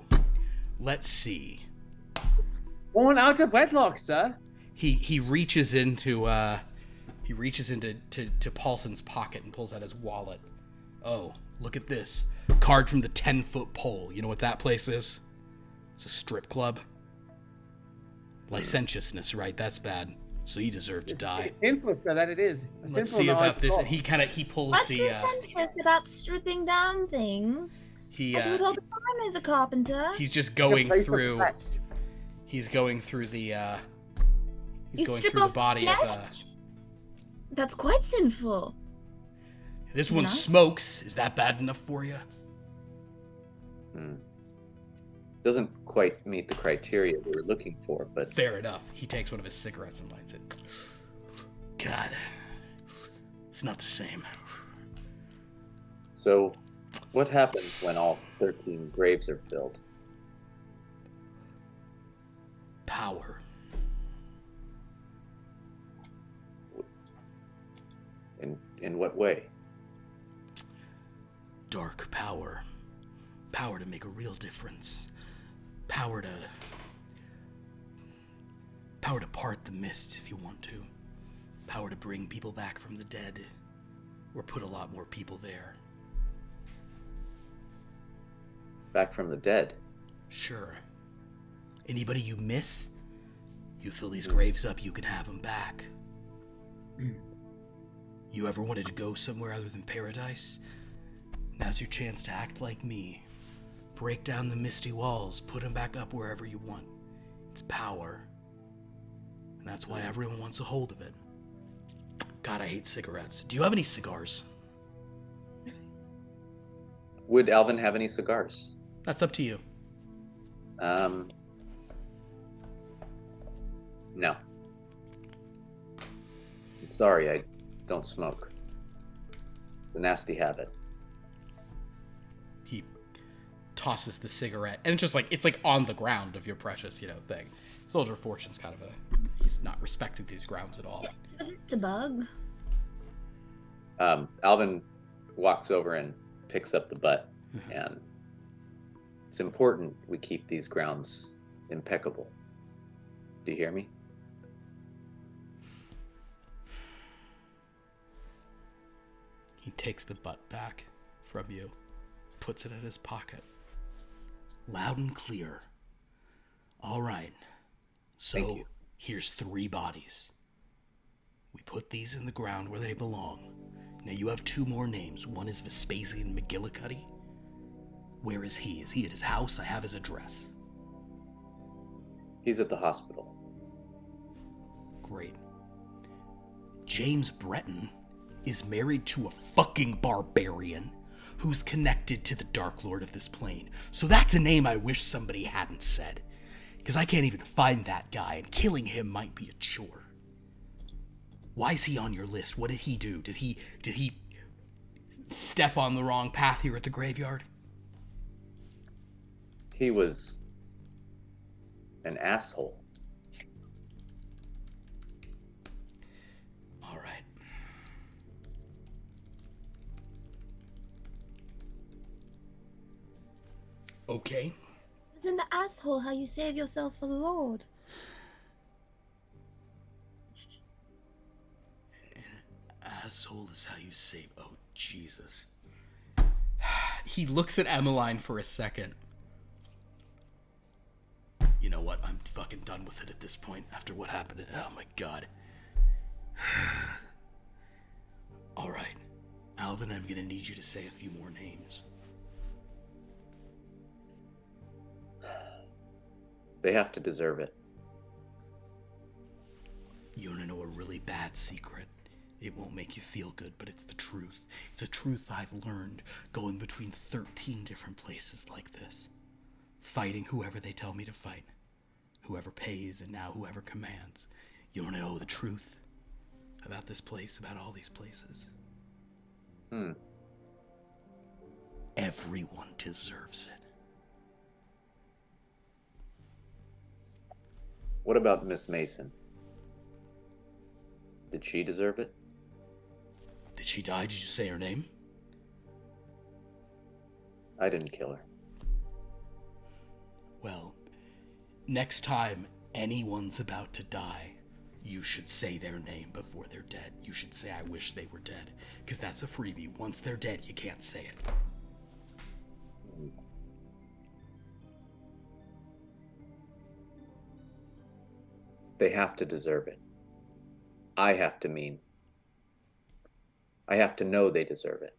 Let's see. Born out of wedlock, sir. He reaches into to Paulson's pocket and pulls out his wallet. Oh, look at this. Card from the 10-foot pole. You know what that place is? It's a strip club. Licentiousness, right? That's bad. So you deserve to die. Sinful, sir, that it is. Let's Sinful see knowledge about this. of And he pulls What's the contentious about stripping down things? he I do it all the time as a carpenter. he's just God. going It's a place of through flesh. he's going through the he's You going strip through the off body of flesh? That's quite sinful. this one No? smokes. Is that bad enough for you? Doesn't quite meet the criteria we were looking for, but Fair enough. He takes one of his cigarettes and lights it. God. It's not the same. So, what happens when all 13 graves are filled? Power. In what way? Dark power. Power to make a real difference. Power to part the mist if you want to. Power to bring people back from the dead. Or put a lot more people there. Back from the dead? Sure. Anybody you miss, you fill these graves up, you can have them back. You ever wanted to go somewhere other than paradise? Now's your chance to act like me. Break down the misty walls, put them back up wherever you want. It's power. And that's why everyone wants a hold of it. God, I hate cigarettes. Do you have any cigars? Would Alvin have any cigars? That's up to you. No. I'm sorry, I don't smoke. It's a nasty habit. He tosses the cigarette, and it's like on the ground of your precious, thing. Soldier of Fortune's kind of he's not respecting these grounds at all. It's a bug. Alvin walks over and picks up the butt, and it's important we keep these grounds impeccable. Do you hear me? He takes the butt back from you, puts it in his pocket. Loud and clear. All right. So, here's 3 bodies. We put these in the ground where they belong. Now you have 2 more names. One is Vespasian McGillicuddy. Where is he? Is he at his house? I have his address. He's at the hospital. Great. James Breton is married to a fucking barbarian who's connected to the Dark Lord of this plane. So that's a name I wish somebody hadn't said. Because I can't even find that guy, and killing him might be a chore. Why is he on your list? What did he do? Did he step on the wrong path here at the graveyard? He was an asshole. All right. Okay. Isn't the asshole how you save yourself for the Lord? Asshole is how you save. Oh, Jesus. He looks at Emmeline for a second. You know what? I'm fucking done with it at this point after what happened. Oh my God. All right. Alvin, I'm gonna need you to say a few more names. They have to deserve it. You wanna know a really bad secret? It won't make you feel good, but it's the truth. It's a truth I've learned going between 13 different places like this. Fighting whoever they tell me to fight. Whoever pays and now whoever commands. You wanna know the truth about this place, about all these places? Everyone deserves it. What about Miss Mason? Did she deserve it? Did she die? Did you say her name? I didn't kill her. Well, next time anyone's about to die, you should say their name before they're dead. You should say, I wish they were dead. Because that's a freebie. Once they're dead, you can't say it. They have to deserve it. I have to know they deserve it.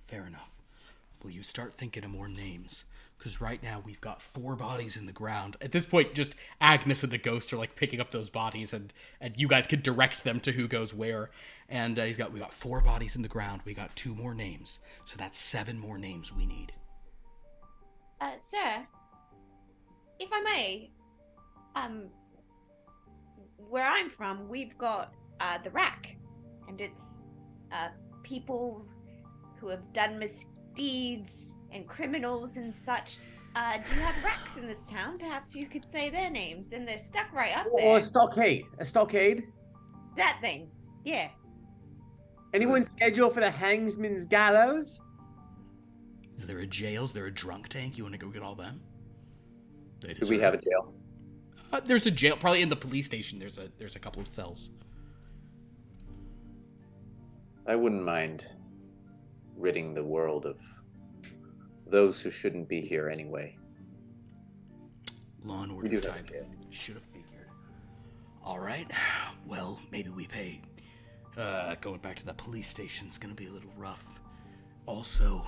Fair enough. Will you start thinking of more names? Because right now we've got 4 bodies in the ground. At this point, just Agnes and the ghost are like picking up those bodies, and you guys can direct them to who goes where. And we got 4 bodies in the ground. We got 2 more names, so that's 7 more names we need. Sir, if I may, where I'm from, we've got the rack, and it's people who have done misdeeds and criminals and such. Do you have wrecks in this town? Perhaps you could say their names. Then they're stuck right up there. Or a stockade. A stockade. That thing. Yeah. Anyone scheduled for the Hangsman's Gallows? Is there a jail? Is there a drunk tank? You want to go get all them? Do we have a jail? There's a jail, probably in the police station. There's a couple of cells. I wouldn't mind ridding the world of those who shouldn't be here anyway. Law and We do order have a type. jail. Should have figured. All right. Well, maybe we pay. Going back to the police station's gonna be a little rough. Also,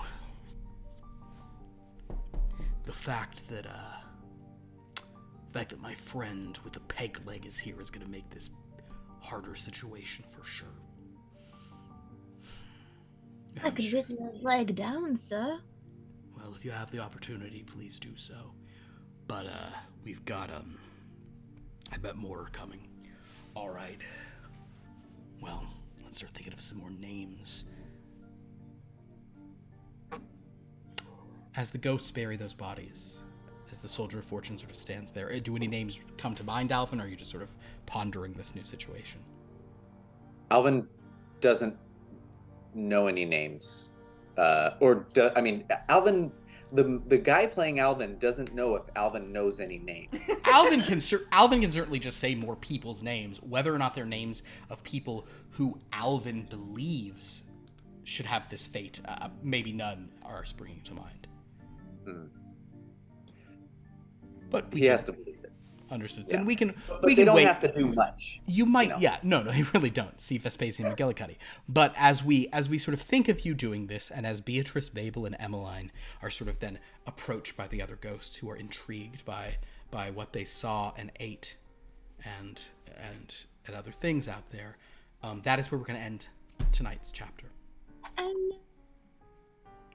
the fact that my friend with the peg leg is here is gonna make this harder situation for sure. I could whittle his leg down, sir. Well, if you have the opportunity, please do so. But we've got I bet more are coming. All right. Well, let's start thinking of some more names. As the ghosts bury those bodies, as the Soldier of Fortune sort of stands there, do any names come to mind, Alvin, or are you just sort of pondering this new situation? Alvin doesn't know any names. Alvin, the guy playing Alvin doesn't know if Alvin knows any names. Alvin can certainly just say more people's names, whether or not they're names of people who Alvin believes should have this fate. Maybe none are springing to mind. But He has to believe it. Understood. Yeah. Then we can But we they can don't wait. have to do much. You might, you know. yeah, no, they really don't. See Vespasian McGillicuddy. But as we sort of think of you doing this, and as Beatrice, Babel, and Emmeline are sort of then approached by the other ghosts who are intrigued by what they saw and ate, and other things out there, that is where we're going to end tonight's chapter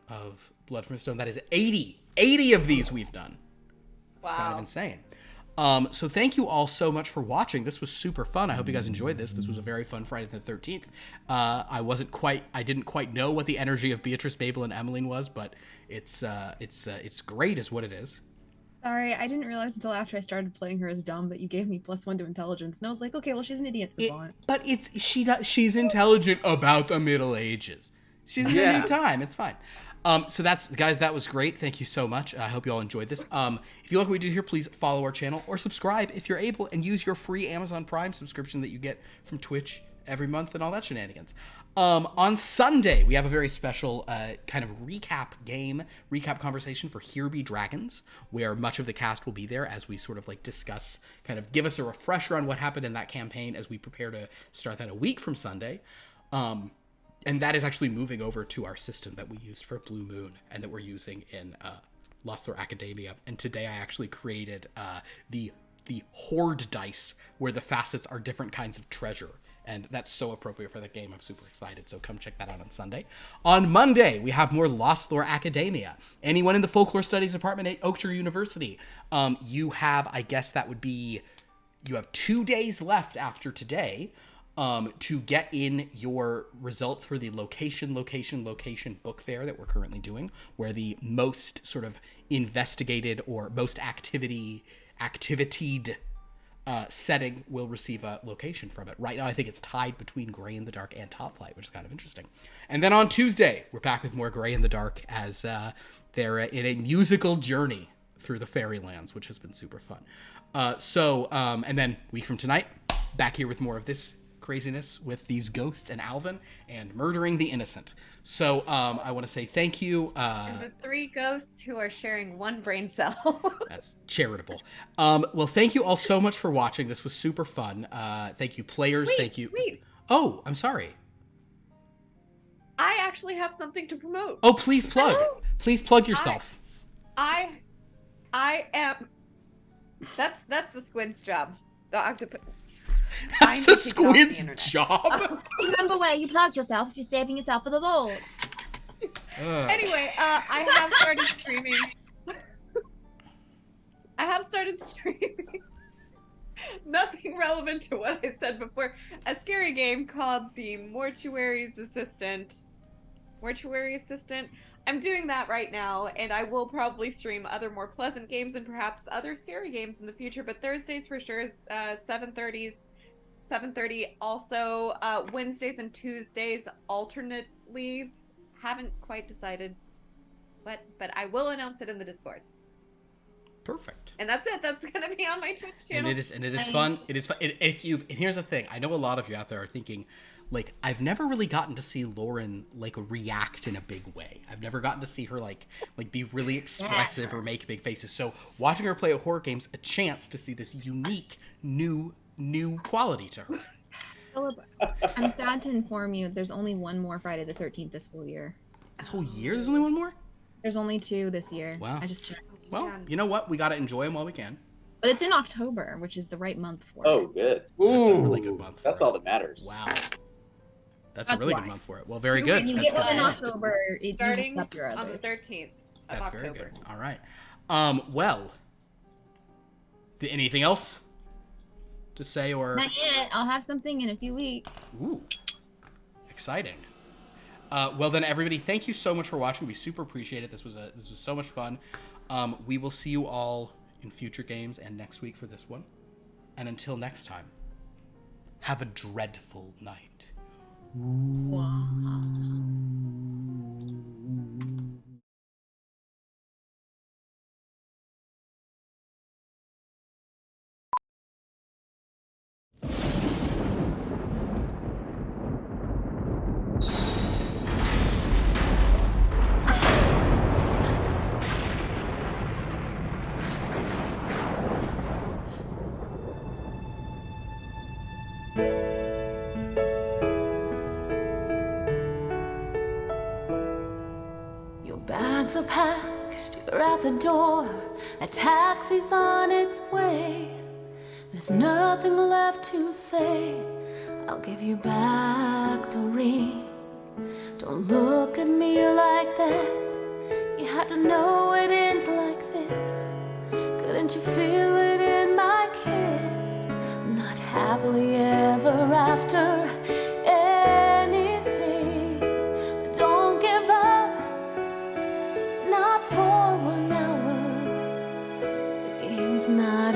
of Blood from a Stone. That is 80 of these we've done. It's kind of insane. So thank you all so much for watching. This was super fun. I hope you guys enjoyed this. This was a very fun Friday the 13th. I didn't quite know what the energy of Beatrice, Babel, and Emmeline was, but it's great is what it is. Sorry, I didn't realize until after I started playing her as dumb that you gave me +1 to intelligence, and I was like, okay, well, she's an idiot savant. But she's intelligent about the Middle Ages. She's in a new time. It's fine. So that was great. Thank you so much. I hope you all enjoyed this. If you like what we do here, please follow our channel or subscribe if you're able, and use your free Amazon Prime subscription that you get from Twitch every month and all that shenanigans. On Sunday, we have a very special kind of recap conversation for Here Be Dragons, where much of the cast will be there as we sort of like discuss, kind of give us a refresher on what happened in that campaign as we prepare to start that a week from Sunday. And that is actually moving over to our system that we used for Blue Moon and that we're using in Lost Lore Academia. And today I actually created the Horde dice, where the facets are different kinds of treasure. And that's so appropriate for the game. I'm super excited. So come check that out on Sunday. On Monday, we have more Lost Lore Academia. Anyone in the Folklore Studies Department at Oakshire University, you have 2 days left after today to get in your results for the location book fair that we're currently doing, where the most sort of investigated or most activitied setting will receive a location from it. Right now, I think it's tied between Grey in the Dark and Top Flight, which is kind of interesting. And then on Tuesday, we're back with more Grey in the Dark as they're in a musical journey through the Fairylands, which has been super fun. And then week from tonight, back here with more of this craziness with these ghosts and Alvin and murdering the innocent. So I want to say thank you. And the 3 ghosts who are sharing 1 brain cell. That's charitable. Well, thank you all so much for watching. This was super fun. Thank you, players. Thank you. Wait. Oh, I'm sorry. I actually have something to promote. Oh, please plug. Please plug yourself. I am. That's the squid's job. The octopus. That's the squid's job. Remember where you plugged yourself if you're saving yourself for the Lord. Anyway, I have started streaming. nothing relevant to what I said before. A scary game called the Mortuary Assistant. I'm doing that right now, and I will probably stream other more pleasant games and perhaps other scary games in the future. But Thursdays for sure is 7:30. 7:30. Also, Wednesdays and Tuesdays alternately. Haven't quite decided, but I will announce it in the Discord. Perfect. And that's it. That's gonna be on my Twitch channel. And it is fun. It is fun. And here's the thing. I know a lot of you out there are thinking, like, I've never really gotten to see Lauren like react in a big way. I've never gotten to see her like be really expressive or make big faces. So watching her play horror games, a chance to see this unique new quality to her. Philip, I'm sad to inform you there's only one more Friday the 13th this whole year. This whole year, there's only one more? There's only 2 this year. Wow. I just checked. Well, you know what? We got to enjoy them while we can. But it's in October, which is the right month for Oh, it. good. That's a really good month for That's it. all that matters. Wow. That's a really why. good month for it. Well, very You- good. When you That's get one in good. October, it Starting uses up your on the others. 13th of That's October. very good. All right. Well, anything else to say or? Not yet. I'll have something in a few weeks. Ooh, exciting. Well then, everybody, thank you so much for watching. We super appreciate it. This was so much fun. We will see you all in future games and next week for this one. And until next time, have a dreadful night. Your bags are packed, you're at the door, a taxi's on its way. There's nothing left to say, I'll give you back the ring. Don't look at me like that, you had to know it ends like this. Couldn't you feel it in my kiss? Not happily ever after anything, but don't give up, not for 1 hour. The game's not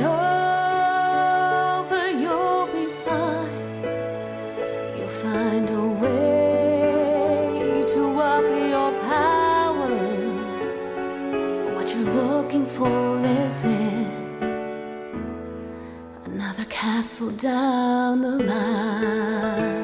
over, you'll be fine. You'll find a way to up your power. What you're looking for is in another castle down the line.